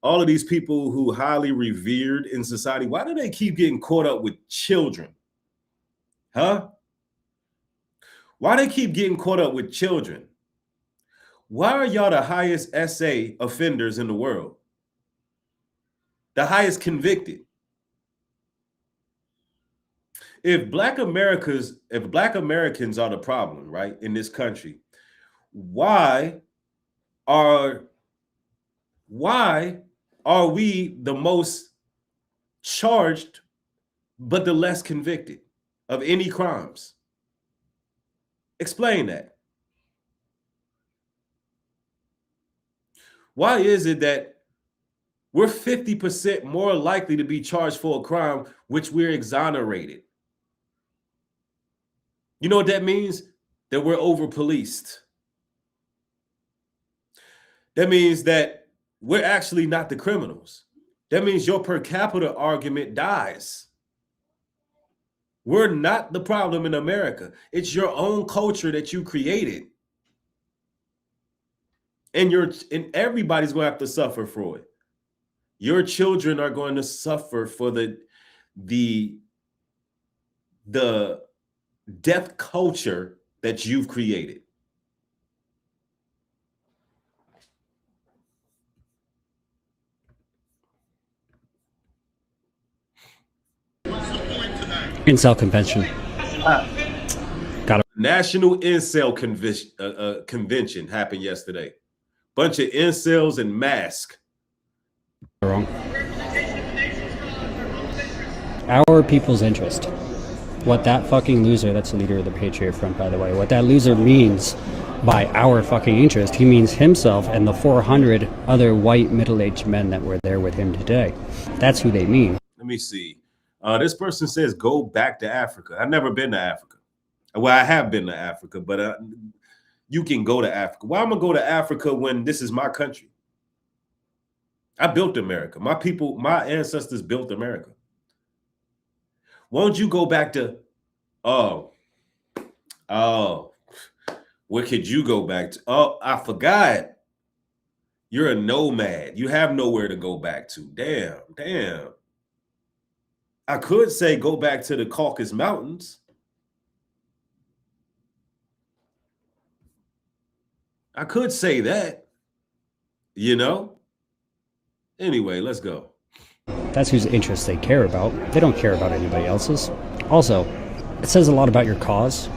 all of these people who highly revered in society, why do they keep getting caught up with children? Huh? Why they keep getting caught up with children? Why are y'all the highest SA offenders in the world? The highest convicted. If Black Americans are the problem, right, in this country, why are we the most charged but the less convicted of any crimes? Explain that. Why is it that we're 50% more likely to be charged for a crime which we're exonerated? You know what that means? That we're over-policed. That means that we're actually not the criminals. That means your per capita argument dies. We're not the problem in America. It's your own culture that you created. And everybody's going to have to suffer for it. Your children are going to suffer for the death culture that you've created. Incel convention. Got it. National Incel convention happened yesterday. Bunch of incels in masks. Wrong. Our people's interest. What that fucking loser, that's the leader of the Patriot Front, by the way, what that loser means by our fucking interest, he means himself and the 400 other white middle-aged men that were there with him today. That's who they mean. Let me see. This person says, go back to Africa. I've never been to Africa. Well, I have been to Africa, but you can go to Africa. Why am I going to go to Africa when this is my country? I built America. My people, my ancestors built America. Won't you go back to, where could you go back to? Oh, I forgot. You're a nomad. You have nowhere to go back to. Damn. I could say go back to the Caucasus Mountains. I could say that, you know? Anyway, let's go. That's whose interests they care about. They don't care about anybody else's. Also, it says a lot about your cause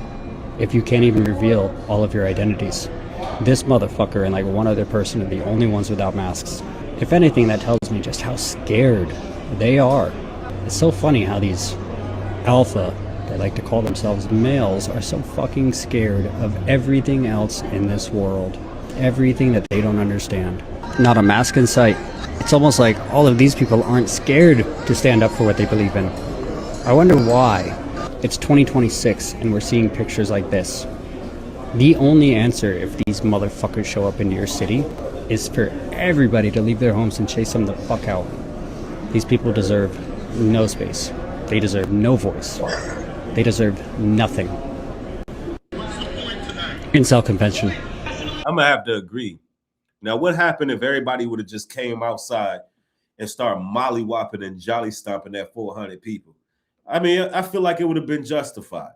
if you can't even reveal all of your identities. This motherfucker and like one other person are the only ones without masks. If anything, that tells me just how scared they are. It's so funny how these alpha, they like to call themselves males, are so fucking scared of everything else in this world. Everything that they don't understand. Not a mask in sight. It's almost like all of these people aren't scared to stand up for what they believe in. I wonder why. It's 2026 and we're seeing pictures like this. The only answer if these motherfuckers show up into your city is for everybody to leave their homes and chase them the fuck out. These people deserve no space. They deserve no voice. They deserve nothing. Incel convention. I'm gonna have to agree. Now, what happened if everybody would have just came outside and started mollywhopping and jolly stomping at 400 people? I mean, I feel like it would have been justified.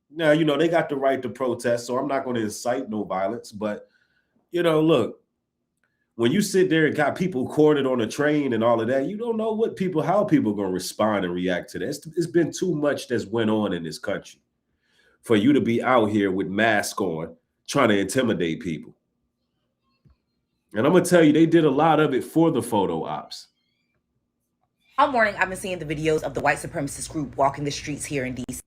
Now, you know, they got the right to protest, so I'm not going to incite no violence. But, you know, look, when you sit there and got people cornered on a train and all of that, you don't know how people are going to respond and react to this. It's been too much that's went on in this country for you to be out here with masks on trying to intimidate people. And I'm going to tell you, they did a lot of it for the photo ops. All morning, I've been seeing the videos of the white supremacist group walking the streets here in D.C.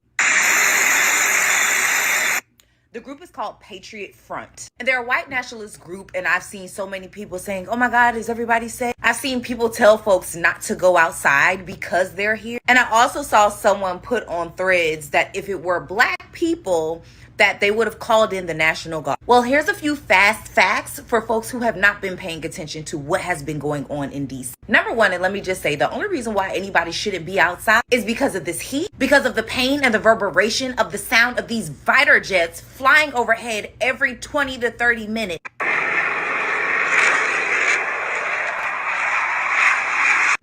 The group is called Patriot Front. And they're a white nationalist group, and I've seen so many people saying, oh my God, is everybody safe? I've seen people tell folks not to go outside because they're here. And I also saw someone put on threads that if it were black people, that they would have called in the National Guard. Well, here's a few fast facts for folks who have not been paying attention to what has been going on in DC. Number one, and let me just say, the only reason why anybody shouldn't be outside is because of this heat, because of the pain and the reverberation of the sound of these fighter jets flying overhead every 20 to 30 minutes.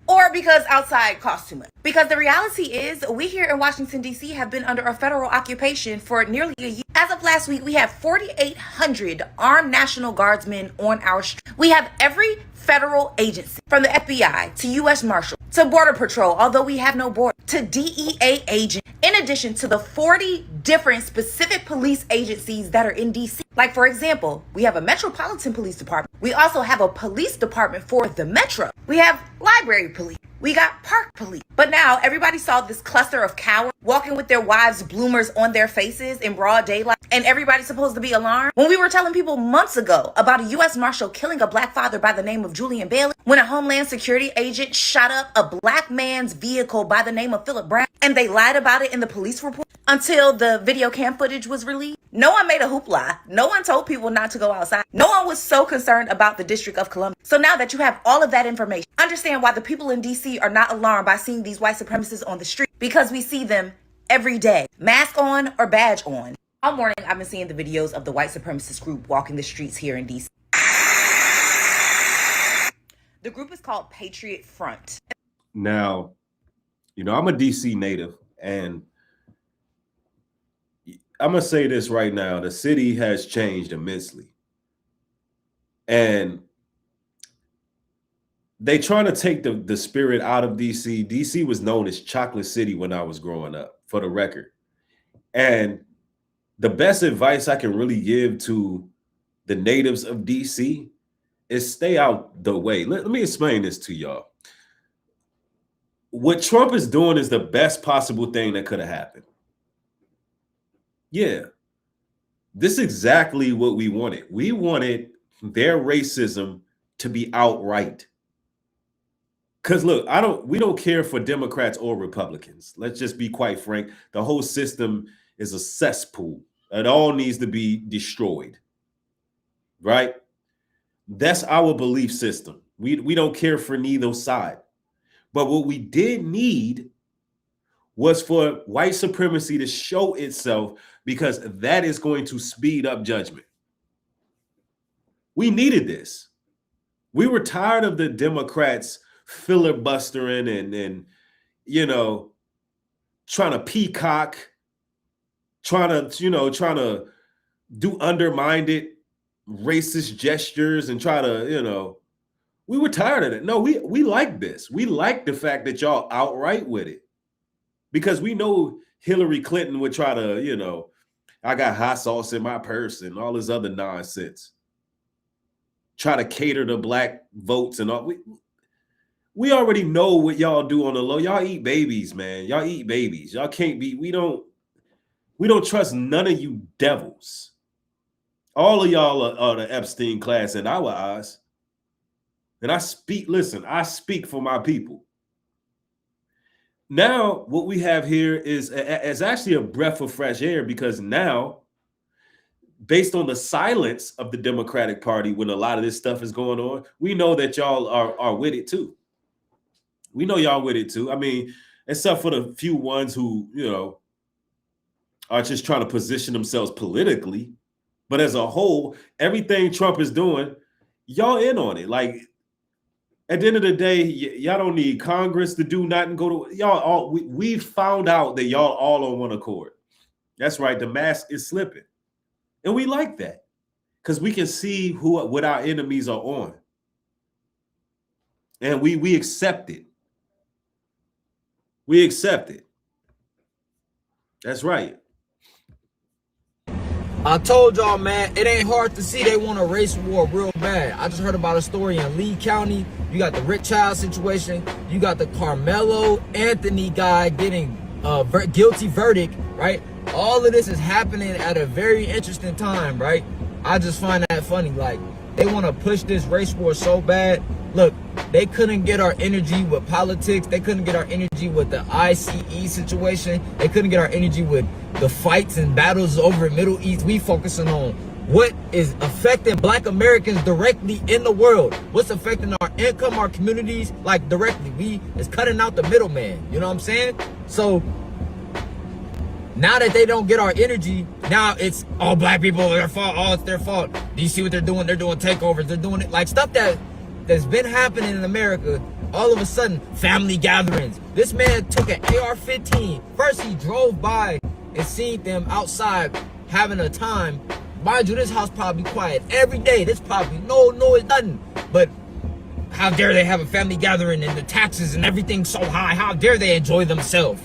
Or because outside costs too much. Because the reality is, we here in Washington, D.C. have been under a federal occupation for nearly a year. As of last week, we have 4,800 armed National Guardsmen on our street. We have every federal agency, from the FBI to U.S. Marshal to Border Patrol, although we have no border, to DEA agent, in addition to the 40 different specific police agencies that are in D.C. Like, for example, we have a Metropolitan Police Department. We also have a police department for the Metro. We have library police. We got park police. But now everybody saw this cluster of cowards walking with their wives' bloomers on their faces in broad daylight, and everybody's supposed to be alarmed. When we were telling people months ago about a U.S. Marshal killing a black father by the name of Julian Bailey, when a Homeland Security agent shot up a black man's vehicle by the name of Philip Brown, and they lied about it in the police report until the video cam footage was released. No one made a hoopla. No one told people not to go outside. No one was so concerned about the District of Columbia. So now that you have all of that information, understand why the people in DC are not alarmed by seeing these white supremacists on the street, because we see them every day, mask on or badge on. All morning, I've been seeing the videos of the white supremacist group walking the streets here in DC. The group is called Patriot Front. Now, you know, I'm a DC native, and I'm going to say this right now. The city has changed immensely. And they trying to take the spirit out of DC. DC was known as Chocolate City when I was growing up, for the record. And the best advice I can really give to the natives of DC is stay out the way. Let me explain this to y'all. What Trump is doing is the best possible thing that could have happened. Yeah, this is exactly what we wanted. We wanted their racism to be outright. Because look, we don't care for Democrats or Republicans. Let's just be quite frank. The whole system is a cesspool. It all needs to be destroyed. Right? That's our belief system. We don't care for neither side. But what we did need was for white supremacy to show itself, because that is going to speed up judgment. We needed this. We were tired of the Democrats filibustering and trying to peacock, trying to do undermined racist gestures and try to, we were tired of it. No, we like this. We like the fact that y'all outright with it, because we know Hillary Clinton would try to, I got hot sauce in my purse and all this other nonsense. Try to cater to black votes and all. We already know what y'all do on the low. Y'all eat babies, man. Y'all eat babies. Y'all can't be, we don't trust none of you devils. All of y'all are the Epstein class in our eyes. And I speak for my people. Now, what we have here is actually a breath of fresh air, because now, based on the silence of the Democratic Party when a lot of this stuff is going on, we know that y'all are with it too. We know y'all with it too. I mean, except for the few ones who, are just trying to position themselves politically. But as a whole, everything Trump is doing, y'all in on it. Like, at the end of the day, y'all don't need Congress to do nothing. Go to y'all all. We found out that y'all all on one accord. That's right. The mask is slipping, and we like that because we can see what our enemies are on, and we accept it. We accept it. That's right. I told y'all, man, it ain't hard to see they want a race war real bad. I just heard about a story in Lee County. You got the Rick Child situation. You got the Carmelo Anthony guy getting a guilty verdict, right? All of this is happening at a very interesting time, right? I just find that funny. Like, they want to push this race war so bad. Look, they couldn't get our energy with politics. They couldn't get our energy with the ICE situation. They couldn't get our energy with the fights and battles over in Middle East. We focusing on what is affecting black Americans directly in the world. What's affecting our income, our communities, like directly. It's cutting out the middleman. You know what I'm saying? So now that they don't get our energy, now it's all black people, their fault. Oh, it's their fault. Do you see what they're doing? They're doing takeovers. They're doing it like stuff that's been happening in America. All of a sudden, family gatherings. This man took an AR-15. First, he drove by and seen them outside having a time. Mind you, this house probably quiet every day. There's probably no noise, nothing. But how dare they have a family gathering and the taxes and everything's so high? How dare they enjoy themselves?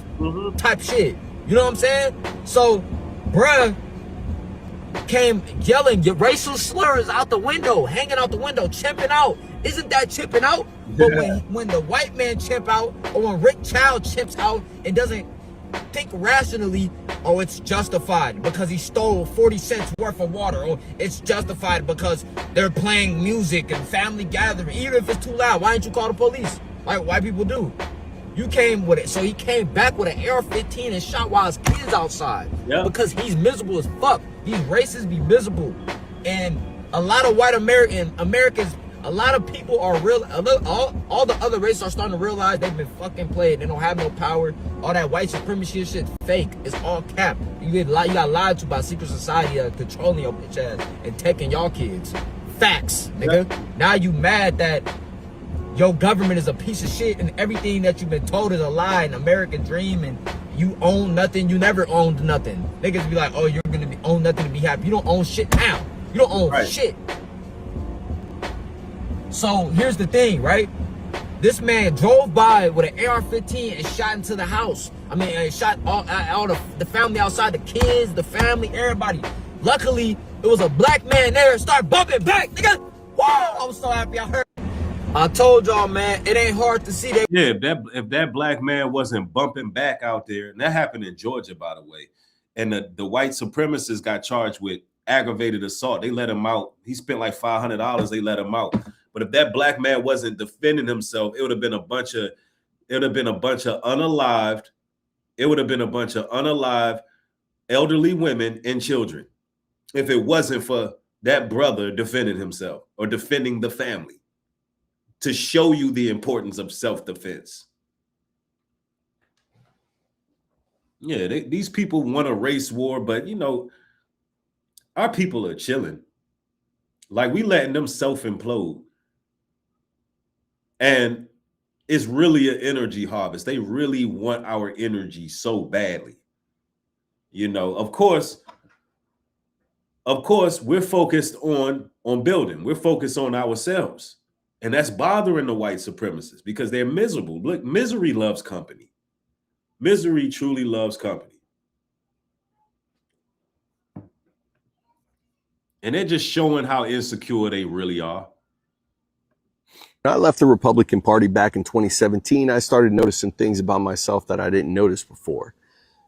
Type shit. You know what I'm saying? So, bruh came yelling racial slurs out the window, hanging out the window, chimping out. Isn't that chipping out? But when the white man chimp out, or when Rick Child chimps out and doesn't think rationally, oh, it's justified because he stole 40 cents worth of water, or it's justified because they're playing music and family gathering, even if it's too loud. Why didn't you call the police like white people do? You came with it. So he came back with an AR-15 and shot while his kids outside. Because he's miserable as fuck. These racists be miserable. And a lot of white Americans, a lot of people are real. All the other races are starting to realize they've been fucking played. They don't have no power. All that white supremacy shit fake. It's all cap. You got lied to by secret society controlling your bitch ass and taking y'all kids. Facts, nigga. Now you mad that your government is a piece of shit and everything that you've been told is a lie, an American dream, and you own nothing. You never owned nothing. Niggas be like, oh, you're gonna own nothing to be happy. You don't own shit now. You don't own shit. So here's the thing, right? This man drove by with an AR-15 and shot into the house. I mean, shot all the family outside, the kids, the family, everybody. Luckily, it was a black man there. Start bumping back, nigga. Whoa! I was so happy I heard. I told y'all, man, it ain't hard to see that. Yeah, if that black man wasn't bumping back out there, and that happened in Georgia, by the way, and the white supremacists got charged with aggravated assault. They let him out. He spent like $500. They let him out. But if that black man wasn't defending himself, it would have been a bunch of unalived. It would have been a bunch of unalived elderly women and children if it wasn't for that brother defending himself or defending the family, to show you the importance of self-defense. Yeah, these people want a race war, but our people are chilling. Like, we letting them self-implode. And it's really an energy harvest. They really want our energy so badly. You know, of course, we're focused on building. We're focused on ourselves. And that's bothering the white supremacists because they're miserable. Look, misery loves company. Misery truly loves company. And they're just showing how insecure they really are. When I left the Republican Party back in 2017, I started noticing things about myself that I didn't notice before.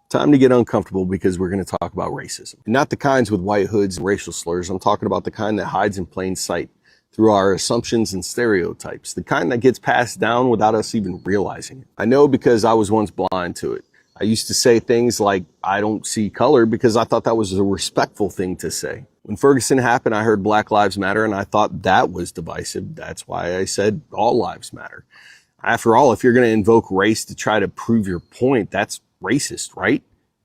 Time to get uncomfortable because we're going to talk about racism. Not the kinds with white hoods and racial slurs. I'm talking about the kind that hides in plain sight through our assumptions and stereotypes. The kind that gets passed down without us even realizing it. I know because I was once blind to it. I used to say things like, I don't see color, because I thought that was a respectful thing to say. When Ferguson happened, I heard Black Lives Matter, and I thought that was divisive. That's why I said all lives matter. After all, if you're going to invoke race to try to prove your point, that's racist, right?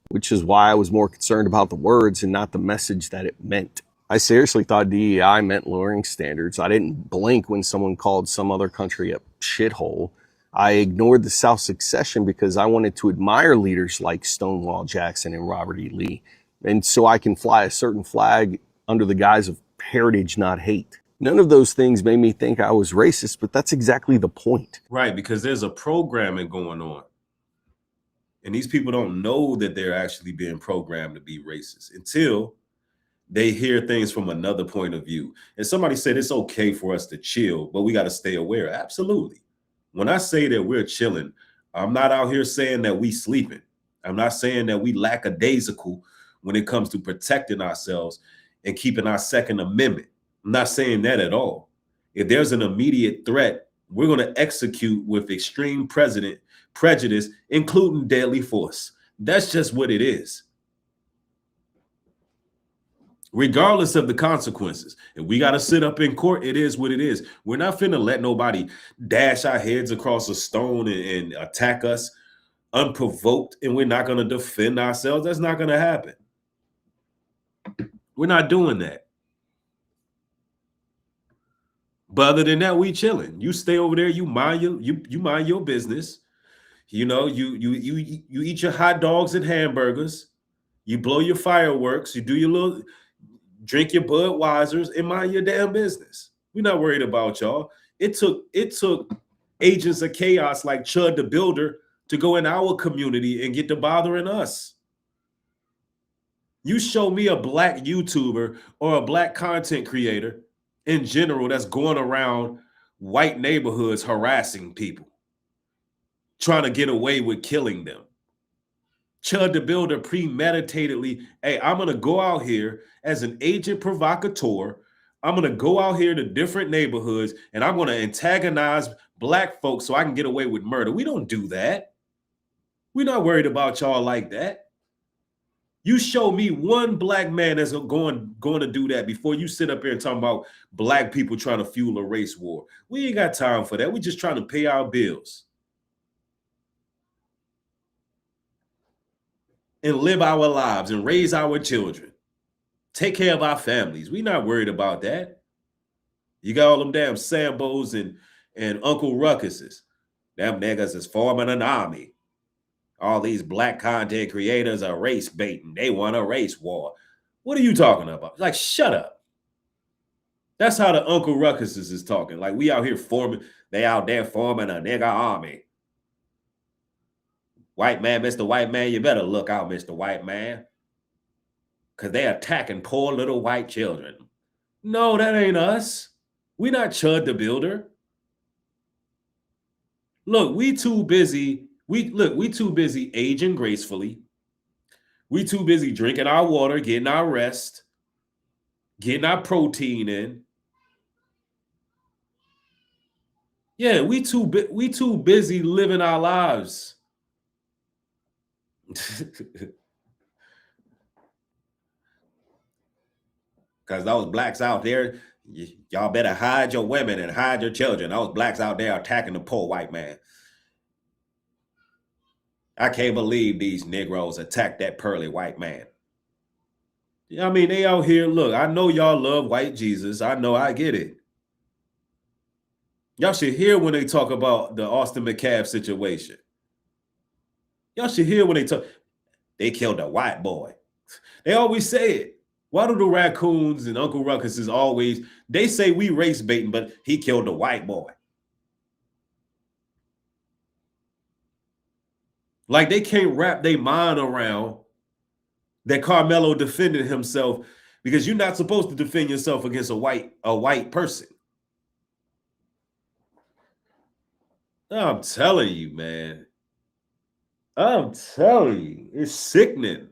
Which is why I was more concerned about the words and not the message that it meant. I seriously thought DEI meant lowering standards. I didn't blink when someone called some other country a shithole. I ignored the South's succession because I wanted to admire leaders like Stonewall Jackson and Robert E. Lee, and so I can fly a certain flag under the guise of heritage, not hate. None of those things made me think I was racist, but that's exactly the point. Right, because there's a programming going on. And these people don't know that they're actually being programmed to be racist until they hear things from another point of view. And somebody said it's okay for us to chill, but we got to stay aware. Absolutely. When I say that we're chilling, I'm not out here saying that we sleeping. I'm not saying that we lackadaisical when it comes to protecting ourselves and keeping our Second Amendment. I'm not saying that at all. If there's an immediate threat, we're going to execute with extreme prejudice, including deadly force. That's just what it is. Regardless of the consequences. If we got to sit up in court, it is what it is. We're not finna let nobody dash our heads across a stone and attack us unprovoked, and we're not going to defend ourselves. That's not going to happen. We're not doing that. But other than that, we chilling. You stay over there, you mind your business. You know, you eat your hot dogs and hamburgers, you blow your fireworks, you do your little drink your Budweisers and mind your damn business. We're not worried about y'all. It took agents of chaos like Chud the Builder to go in our community and get to bothering us. You show me a black YouTuber or a black content creator in general that's going around white neighborhoods harassing people, trying to get away with killing them. Chud the Builder premeditatedly, hey, I'm going to go out here as an agent provocateur. I'm going to go out here to different neighborhoods and I'm going to antagonize black folks so I can get away with murder. We don't do that. We're not worried about y'all like that. You show me one black man that's going to do that before you sit up here and talk about black people trying to fuel a race war. We ain't got time for that. We're just trying to pay our bills and live our lives and raise our children. Take care of our families. We're not worried about that. You got all them damn Sambos and Uncle Ruckuses. Them niggas is forming an army. All these black content creators are race baiting. They want a race war. What are you talking about? Like, shut up. That's how the Uncle Ruckuses is talking. Like, we out here they out there forming a nigga army. White man, Mr. White Man, you better look out, Mr. White Man. Because they're attacking poor little white children. No, that ain't us. We not Chud the Builder. Look, we too busy. We too busy aging gracefully. We too busy drinking our water, getting our rest, getting our protein in. Yeah, we too busy living our lives. Because those blacks out there, y'all better hide your women and hide your children. Those blacks out there attacking the poor white man. I can't believe these Negroes attacked that pearly white man. I mean, they out here, look, I know y'all love white Jesus. I know, I get it. Y'all should hear when they talk about the Austin McCabe situation. Y'all should hear when they talk. They killed a white boy. They always say it. Why do the raccoons and Uncle Ruckus is always, they say we race baiting, but he killed a white boy. Like they can't wrap their mind around that Carmelo defended himself, because you're not supposed to defend yourself against a white person. I'm telling you, man. I'm telling you, it's sickening.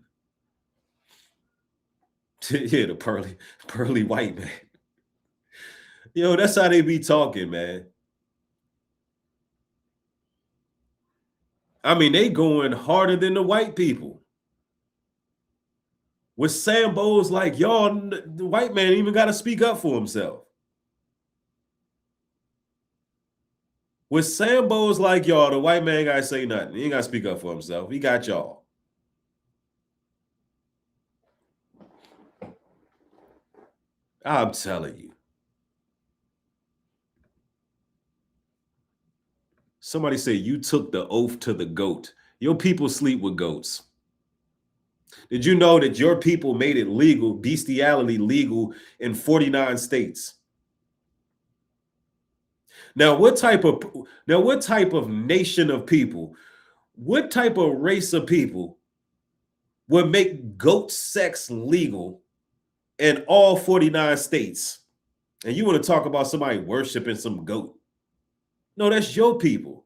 Yeah, the pearly white man. Yo, that's how they be talking, man. I mean, they going harder than the white people. With Sambo's like, y'all, the white man even got to speak up for himself. With Sambo's like y'all, the white man got to say nothing. He ain't got to speak up for himself. He got y'all. I'm telling you. Somebody say you took the oath to the goat. Your people sleep with goats. Did you know that your people made it legal, bestiality legal in 49 states? Now, what type of nation of people, what type of race of people would make goat sex legal in all 49 states? And you want to talk about somebody worshiping some goat? No, that's your people.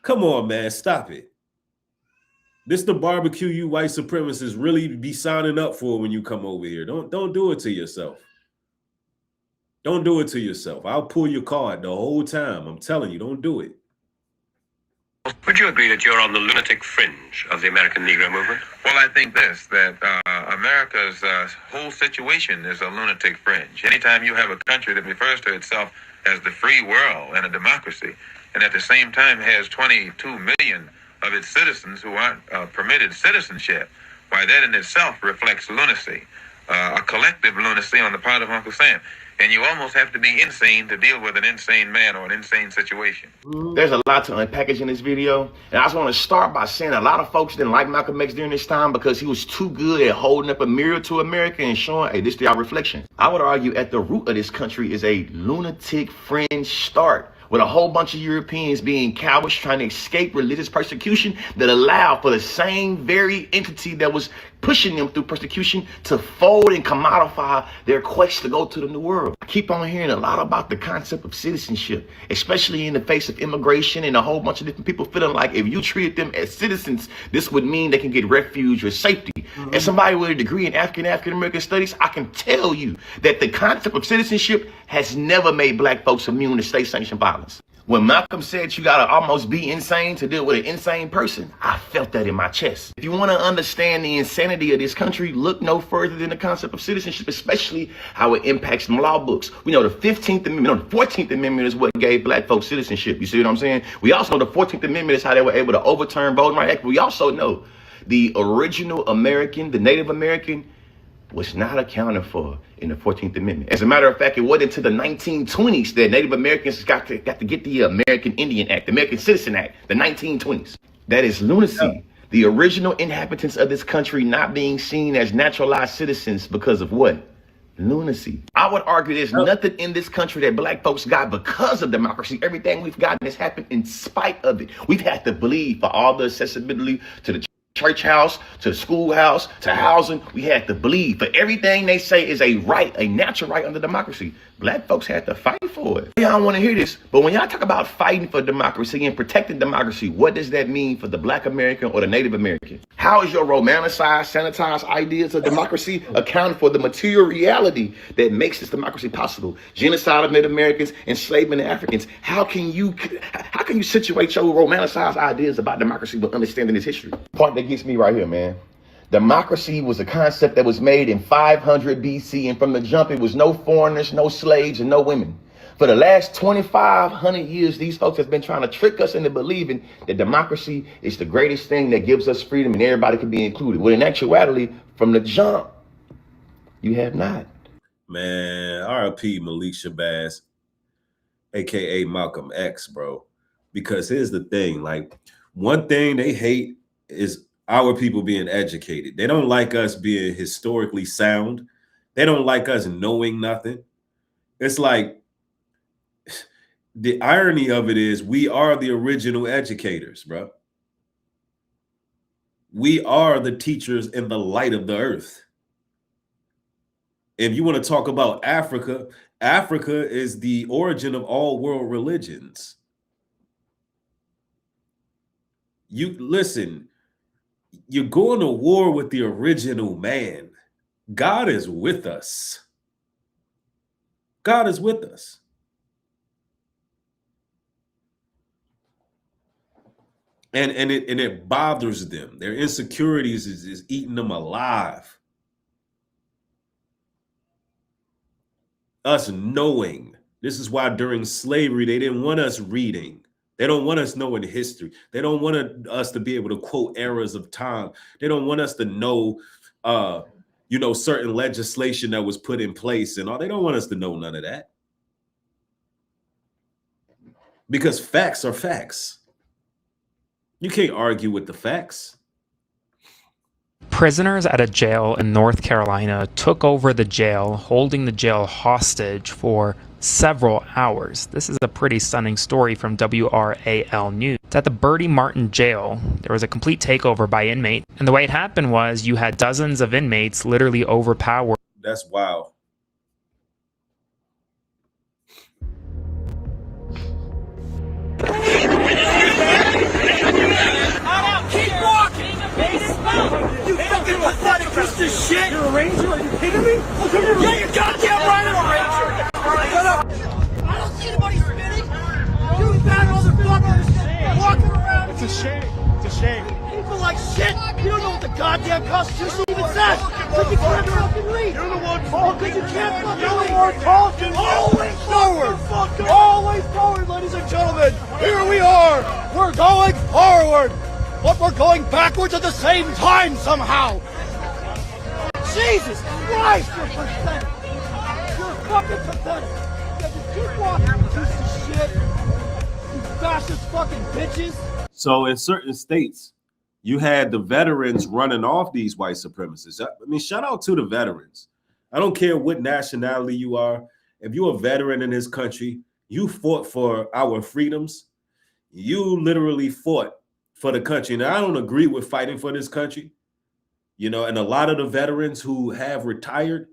Come on, man, stop it. This the barbecue you white supremacists really be signing up for when you come over here. Don't do it to yourself. Don't do it to yourself. I'll pull your card the whole time. I'm telling you, don't do it. Would you agree that you're on the lunatic fringe of the American Negro movement? Well, I think this, that America's whole situation is a lunatic fringe. Anytime you have a country that refers to itself as the free world and a democracy, and at the same time has 22 million of its citizens who aren't permitted citizenship, why that in itself reflects lunacy, a collective lunacy on the part of Uncle Sam. And you almost have to be insane to deal with an insane man or an insane situation. There's a lot to unpackage in this video. And I just want to start by saying a lot of folks didn't like Malcolm X during this time because he was too good at holding up a mirror to America and showing, hey, this is our reflection. I would argue at the root of this country is a lunatic fringe start, with a whole bunch of Europeans being cowards trying to escape religious persecution that allowed for the same very entity that was pushing them through persecution to fold and commodify their quest to go to the new world. I keep on hearing a lot about the concept of citizenship, especially in the face of immigration and a whole bunch of different people feeling like if you treated them as citizens, this would mean they can get refuge or safety. As somebody with a degree in African-American studies, I can tell you that the concept of citizenship has never made black folks immune to state-sanctioned violence. When Malcolm said you gotta almost be insane to deal with an insane person, I felt that in my chest. If you wanna understand the insanity of this country, look no further than the concept of citizenship, especially how it impacts the law books. We know the 15th Amendment, the 14th Amendment is what gave black folks citizenship. You see what I'm saying? We also know the 14th Amendment is how they were able to overturn Voting Rights Act. We also know the original American, the Native American, was not accounted for in the 14th Amendment. As a matter of fact, it wasn't until the 1920s that Native Americans got to get the American Indian Act, the American Citizen Act, the 1920s. That is lunacy. The original inhabitants of this country not being seen as naturalized citizens because of what? Lunacy. I would argue there's nothing in this country that black folks got because of democracy. Everything we've gotten has happened in spite of it. We've had to bleed for all the accessibility to the church house, to the schoolhouse, to housing. We had to bleed for everything they say is a right, a natural right under democracy. Black folks had to fight for it. Y'all don't want to hear this, but when y'all talk about fighting for democracy and protecting democracy, what does that mean for the Black American or the Native American? How is your romanticized, sanitized ideas of democracy accounting for the material reality that makes this democracy possible? Genocide of Native Americans, enslavement of Africans. How can you situate your romanticized ideas about democracy with understanding its history? Point that gets me right here, man. Democracy was a concept that was made in 500 BC, and from the jump, it was no foreigners, no slaves, and no women. For the last 2,500 years, these folks have been trying to trick us into believing that democracy is the greatest thing that gives us freedom and everybody can be included. Well, in actuality, from the jump, you have not. Man, RIP Malik Shabazz, aka Malcolm X, bro. Because here's the thing, like, one thing they hate is our people being educated. They don't like us being historically sound. They don't like us knowing nothing. It's like, the irony of it is we are the original educators, bro. We are the teachers in the light of the earth. If you want to talk about Africa, Africa is the origin of all world religions. You listen, you're going to war with the original man. God is with us. God is with us. And it bothers them. Their insecurities is eating them alive. Us knowing. This is why during slavery, they didn't want us reading. They don't want us knowing history. They don't want us to be able to quote eras of time. They don't want us to know, certain legislation that was put in place and all. They don't want us to know none of that. Because facts are facts. You can't argue with the facts. Prisoners at a jail in North Carolina took over the jail, holding the jail hostage for several hours. This is a pretty stunning story from WRAL News. It's at the Bertie Martin jail. There was a complete takeover by inmates. And the way it happened was you had dozens of inmates literally overpowered. That's wild. Keep walking! You fucking pathetic piece of shit! You're a ranger? Are you kidding me? Yeah, you're goddamn right I'm a ranger! Shut up! I don't see anybody spitting! You bad motherfuckers walking around! It's a shame. It's a shame. People like shit! You don't know what the goddamn Constitution even says! Because you can't fucking read! You're the one talking! Because you can't fucking read! You're the one talking! Always forward! Always forward, ladies and gentlemen! Here we are! We're going forward! But we're going backwards at the same time somehow! Jesus Christ, you're pathetic! You're fucking pathetic! Yeah, just keep walking, you piece of shit! You fascist fucking bitches! So in certain states, you had the veterans running off these white supremacists. I mean, shout out to the veterans. I don't care what nationality you are. If you're a veteran in this country, you fought for our freedoms. You literally fought for the country. Now, I don't agree with fighting for this country, and a lot of the veterans who have retired,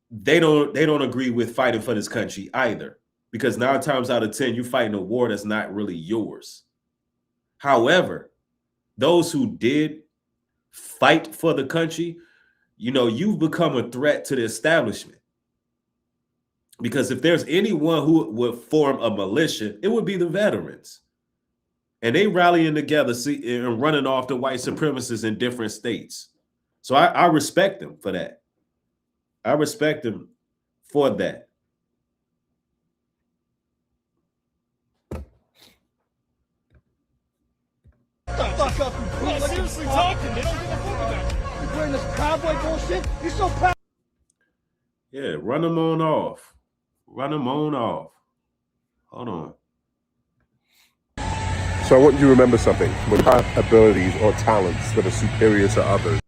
they don't agree with fighting for this country either, because 9 times out of 10, you're fighting a war that's not really yours. However, those who did fight for the country, you've become a threat to the establishment. Because if there's anyone who would form a militia, it would be the veterans. And they rallying together and running off the white supremacists in different states. So I respect them for that. I respect them for that. Shut the fuck up, you bitch. Like, seriously talking. They don't give a fuck about you. You're wearing this cowboy bullshit? You're so proud. Yeah, run them on off. Run them on off. Hold on. So I want you to remember something. When you have abilities or talents that are superior to others,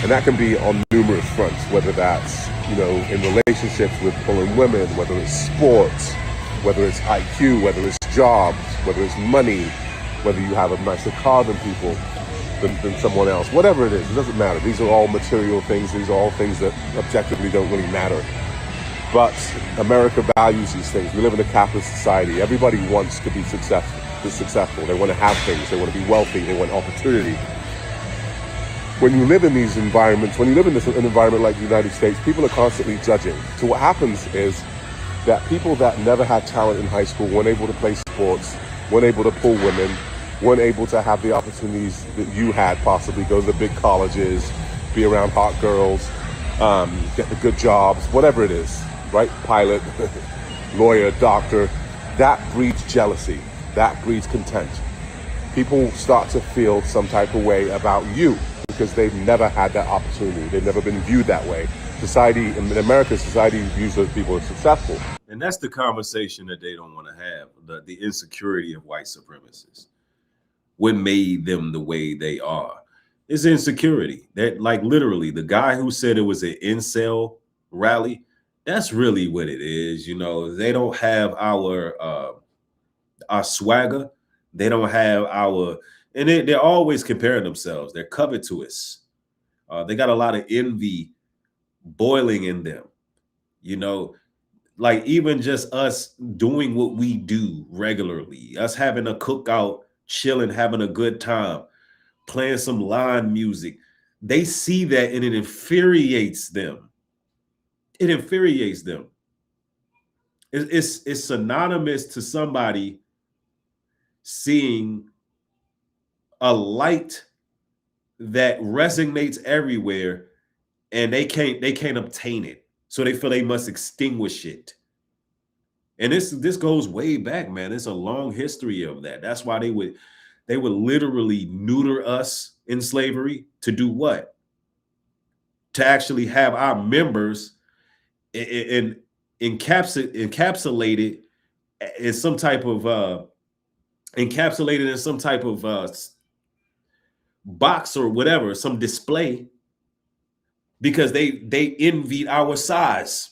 and that can be on numerous fronts, whether that's, in relationships with pulling women, whether it's sports, whether it's IQ, whether it's jobs, whether it's money, whether you have a nicer car than people, than someone else, whatever it is, it doesn't matter. These are all material things. These are all things that objectively don't really matter. But America values these things. We live in a capitalist society. Everybody wants to be successful. They want to have things. They want to be wealthy. They want opportunity. When you live in these environments, when you live in an environment like the United States, people are constantly judging. So what happens is that people that never had talent in high school weren't able to play sports, weren't able to pull women, weren't able to have the opportunities that you had, possibly go to the big colleges, be around hot girls, get the good jobs, whatever it is, right? Pilot, lawyer, doctor. That breeds jealousy. That breeds contempt. People start to feel some type of way about you because they've never had that opportunity. They've never been viewed that way. society, in America, society views those people as successful. And that's the conversation that they don't want to have, the insecurity of white supremacists. What made them the way they are is insecurity. That, like, literally, the guy who said it was an incel rally, that's really what it is. You know, they don't have our swagger. They don't have our, and they're always comparing themselves. They're covetous. They got a lot of envy boiling in them. You know, like even just us doing what we do regularly, us having a cookout, chilling, having a good time, playing some line music. They see that and it infuriates them. It infuriates them. It's synonymous to somebody seeing a light that resonates everywhere and they can't obtain it. So they feel they must extinguish it. And this goes way back, man. It's a long history of that. That's why they would literally neuter us in slavery to do what? To actually have our members encapsulated in some type of box or whatever, some display, because they envied our size.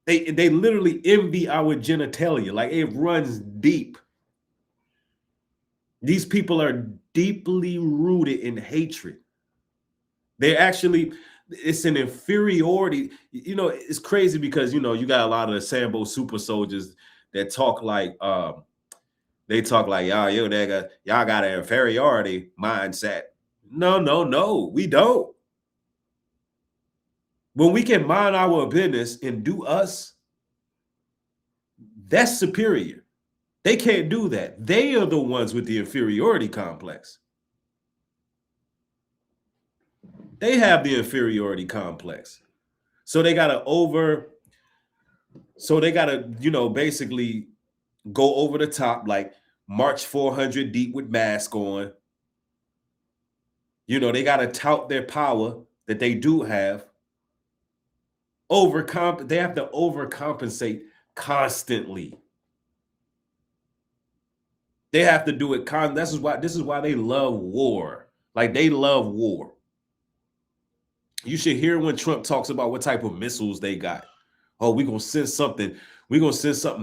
They literally envy our genitalia. Like, it runs deep. These people are deeply rooted in hatred. It's an inferiority. You know, it's crazy because, you know, you got a lot of the Sambo super soldiers that talk like, y'all got an inferiority mindset. No, we don't. When we can mind our business and do us, that's superior. They can't do that. They are the ones with the inferiority complex. They have the inferiority complex. So they gotta, you know, basically go over the top, like march 400 deep with mask on. You know, they gotta tout their power that they do have. They have to overcompensate constantly. They have to do it this is why they love war. Like, they love war. You should hear when Trump talks about what type of missiles they got. Oh, we're gonna send something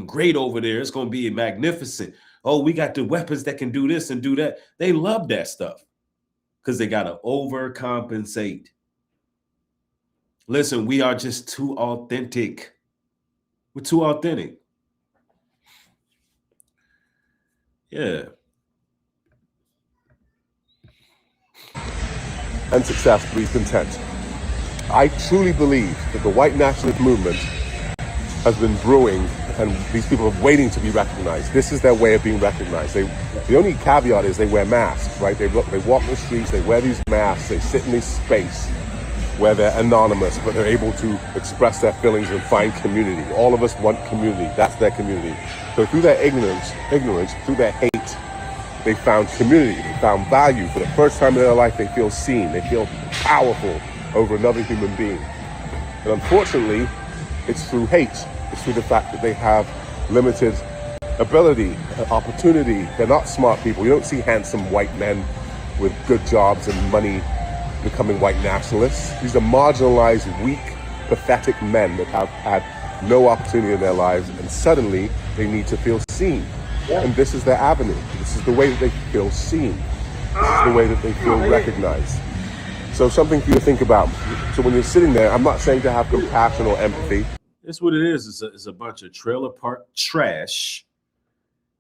great over there. It's gonna be magnificent. Oh, we got the weapons that can do this and do that. They love that stuff because they gotta overcompensate. Listen, we are just too authentic. We're too authentic. Yeah. And success breeds content. I truly believe that the white nationalist movement has been brewing, and these people are waiting to be recognized. This is their way of being recognized. The only caveat is they wear masks, right? They walk the streets, they wear these masks, they sit in this space where they're anonymous, but they're able to express their feelings and find community. All of us want community. That's their community. So through their ignorance, through their hate, they found community. They found value. For the first time in their life, they feel seen. They feel powerful over another human being. And unfortunately, it's through hate. It's through the fact that they have limited ability, opportunity. They're not smart people. You don't see handsome white men with good jobs and money becoming white nationalists. These are marginalized, weak, pathetic men that have had no opportunity in their lives, and suddenly they need to feel seen. And this is their avenue. This is the way that they feel seen. This is the way that they feel recognized. So something for you to think about. So when you're sitting there, I'm not saying to have compassion or empathy. That's what it is. It's a bunch of trailer park trash,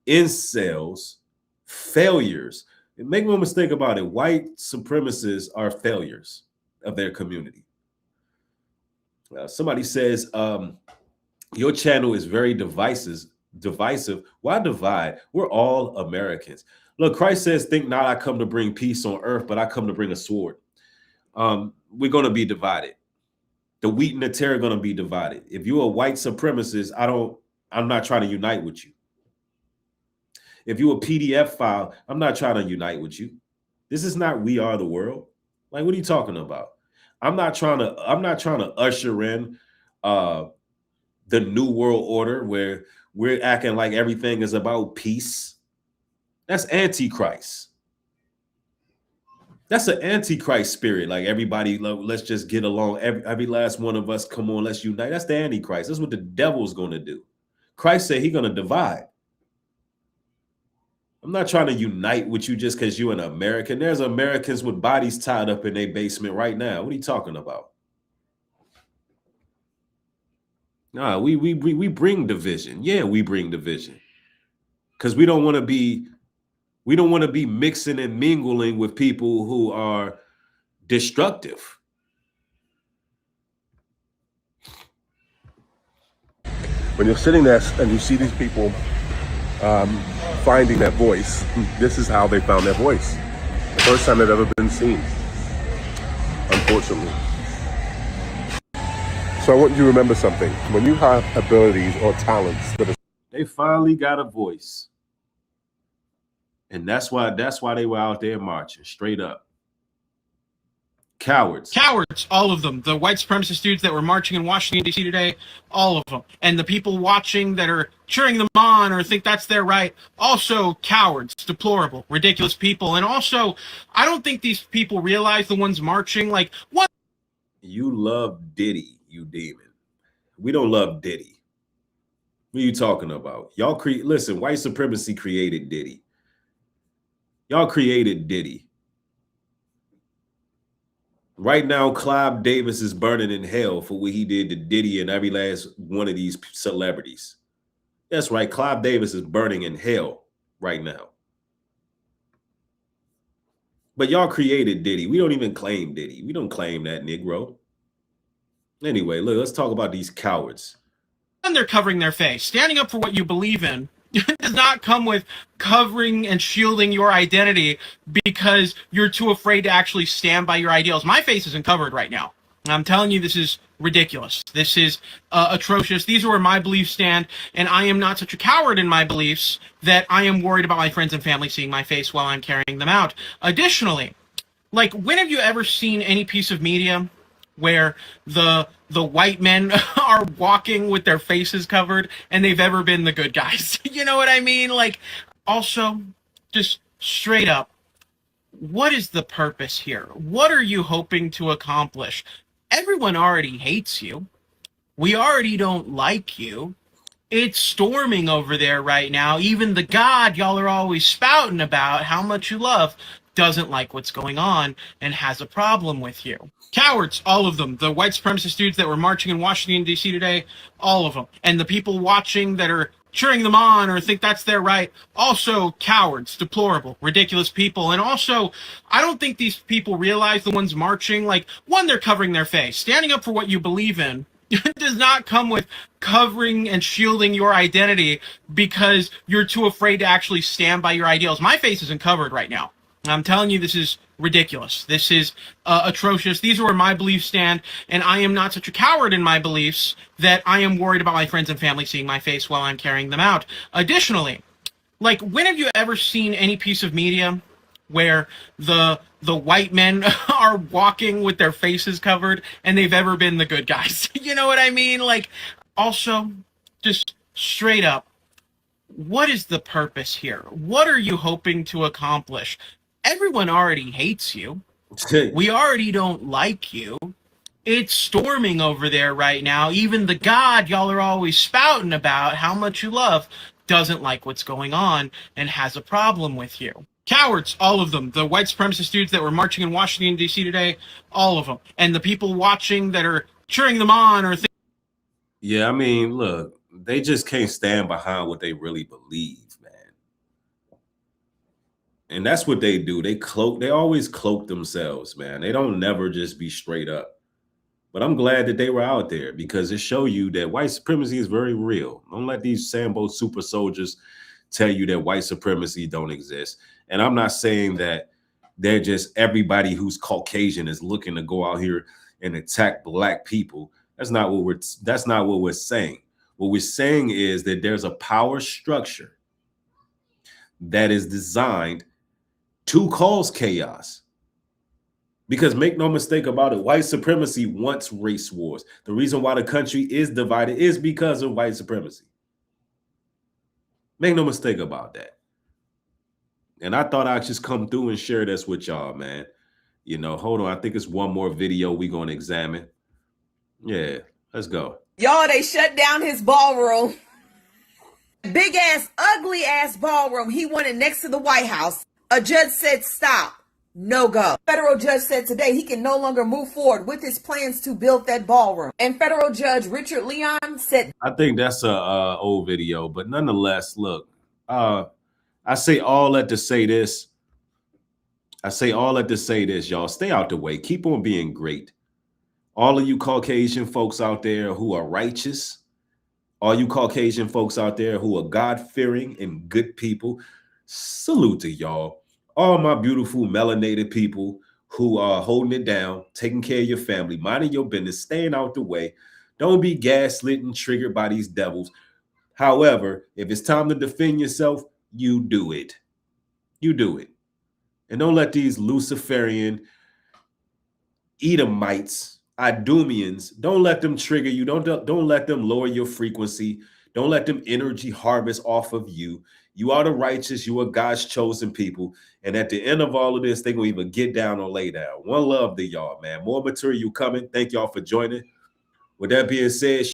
incels, failures. And make no mistake about it, white supremacists are failures of their community. Somebody says, your channel is very divisive. Why divide? We're all Americans. Look, Christ says, think not I come to bring peace on earth, but I come to bring a sword. We're going to be divided. The wheat and the tare are going to be divided. If you're a white supremacist, I'm not trying to unite with you. If you're a PDF file, I'm not trying to unite with you. This is not We Are the World. Like, what are you talking about? I'm not trying to usher in the new world order where we're acting like everything is about peace. That's antichrist. That's an antichrist spirit. Like everybody, let's just get along. Every last one of us, come on, let's unite. That's the antichrist. That's what the devil's going to do. Christ said he's going to divide. I'm not trying to unite with you just because you're an American. There's Americans with bodies tied up in their basement right now. What are you talking about? Nah, we bring division. Yeah, we bring division. Because we don't want to be mixing and mingling with people who are destructive. When you're sitting there and you see these people finding their voice, this is how they found their voice. The first time they've ever been seen, unfortunately. So I want you to remember something. When you have abilities or talents that are... They finally got a voice. And that's why they were out there marching, straight up. Cowards. Cowards, all of them. The white supremacist dudes that were marching in Washington, D.C. today, all of them. And the people watching that are cheering them on or think that's their right, also cowards, deplorable, ridiculous people. And also, I don't think these people realize, the ones marching, like, what? You love Diddy, you demon. We don't love Diddy. What are you talking about? Y'all listen, white supremacy created Diddy. Y'all created Diddy. Right now, Clive Davis is burning in hell for what he did to Diddy and every last one of these celebrities. That's right. Clive Davis is burning in hell right now. But y'all created Diddy. We don't even claim Diddy. We don't claim that Negro. Anyway, look, let's talk about these cowards. And they're covering their face. Standing up for what you believe in does not come with covering and shielding your identity because you're too afraid to actually stand by your ideals. My face isn't covered right now. I'm telling you, this is ridiculous. This is atrocious. These are where my beliefs stand, and I am not such a coward in my beliefs that I am worried about my friends and family seeing my face while I'm carrying them out. Additionally, like, when have you ever seen any piece of media where the white men are walking with their faces covered and they've ever been the good guys? You know what I mean? Like, also, just straight up, what is the purpose here? What are you hoping to accomplish? Everyone already hates you. We already don't like you. It's storming over there right now. Even the God y'all are always spouting about how much you love doesn't like what's going on and has a problem with you. Cowards, all of them. The white supremacist dudes that were marching in Washington, D.C. today, all of them. And the people watching that are cheering them on or think that's their right, also cowards, deplorable, ridiculous people. And also, I don't think these people realize, the ones marching, like, one, they're covering their face. Standing up for what you believe in does not come with covering and shielding your identity because you're too afraid to actually stand by your ideals. My face isn't covered right now. I'm telling you, this is ridiculous. This is atrocious. These are where my beliefs stand, and I am not such a coward in my beliefs that I am worried about my friends and family seeing my face while I'm carrying them out. Additionally, like, when have you ever seen any piece of media where the white men are walking with their faces covered and they've ever been the good guys? You know what I mean? Like, also, just straight up, what is the purpose here? What are you hoping to accomplish? Everyone already hates you. We already don't like you. It's storming over there right now. Even the God y'all are always spouting about how much you love doesn't like what's going on and has a problem with you. Cowards, all of them. The white supremacist dudes that were marching in Washington, D.C. today, all of them. And the people watching that are cheering them on or yeah, I mean, look, they just can't stand behind what they really believe, man. And that's what they do. They always cloak themselves, man. They don't never just be straight up. But I'm glad that they were out there because it shows you that white supremacy is very real. Don't let these Sambo super soldiers tell you that white supremacy don't exist. And I'm not saying that they're just everybody who's Caucasian is looking to go out here and attack black people. That's not what we're saying. What we're saying is that there's a power structure that is designed to cause chaos. Because make no mistake about it, white supremacy wants race wars. The reason why the country is divided is because of white supremacy. Make no mistake about that. And I thought I'd just come through and share this with y'all, man. You know, hold on. I think it's one more video we're going to examine. Yeah, let's go. Y'all, they shut down his ballroom. Big ass, ugly ass ballroom. He wanted next to the White House. A judge said stop. No go. Federal judge said today he can no longer move forward with his plans to build that ballroom. And federal judge Richard Leon said, I think that's a old video, but nonetheless, look, I say all that to say this. Y'all. Stay out the way. Keep on being great. All of you Caucasian folks out there who are righteous, all you Caucasian folks out there who are God-fearing and good people, salute to y'all. All my beautiful melanated people who are holding it down, taking care of your family, minding your business, staying out the way. Don't be gaslit and triggered by these devils. However, if it's time to defend yourself, you do it. You do it. And don't let these Luciferian Edomites, Idumeans, don't let them trigger you. Don't let them lower your frequency. Don't let them energy harvest off of you. You are the righteous. You are God's chosen people. And at the end of all of this, they're going to either get down or lay down. One love to y'all, man. More material coming. Thank y'all for joining. With that being said,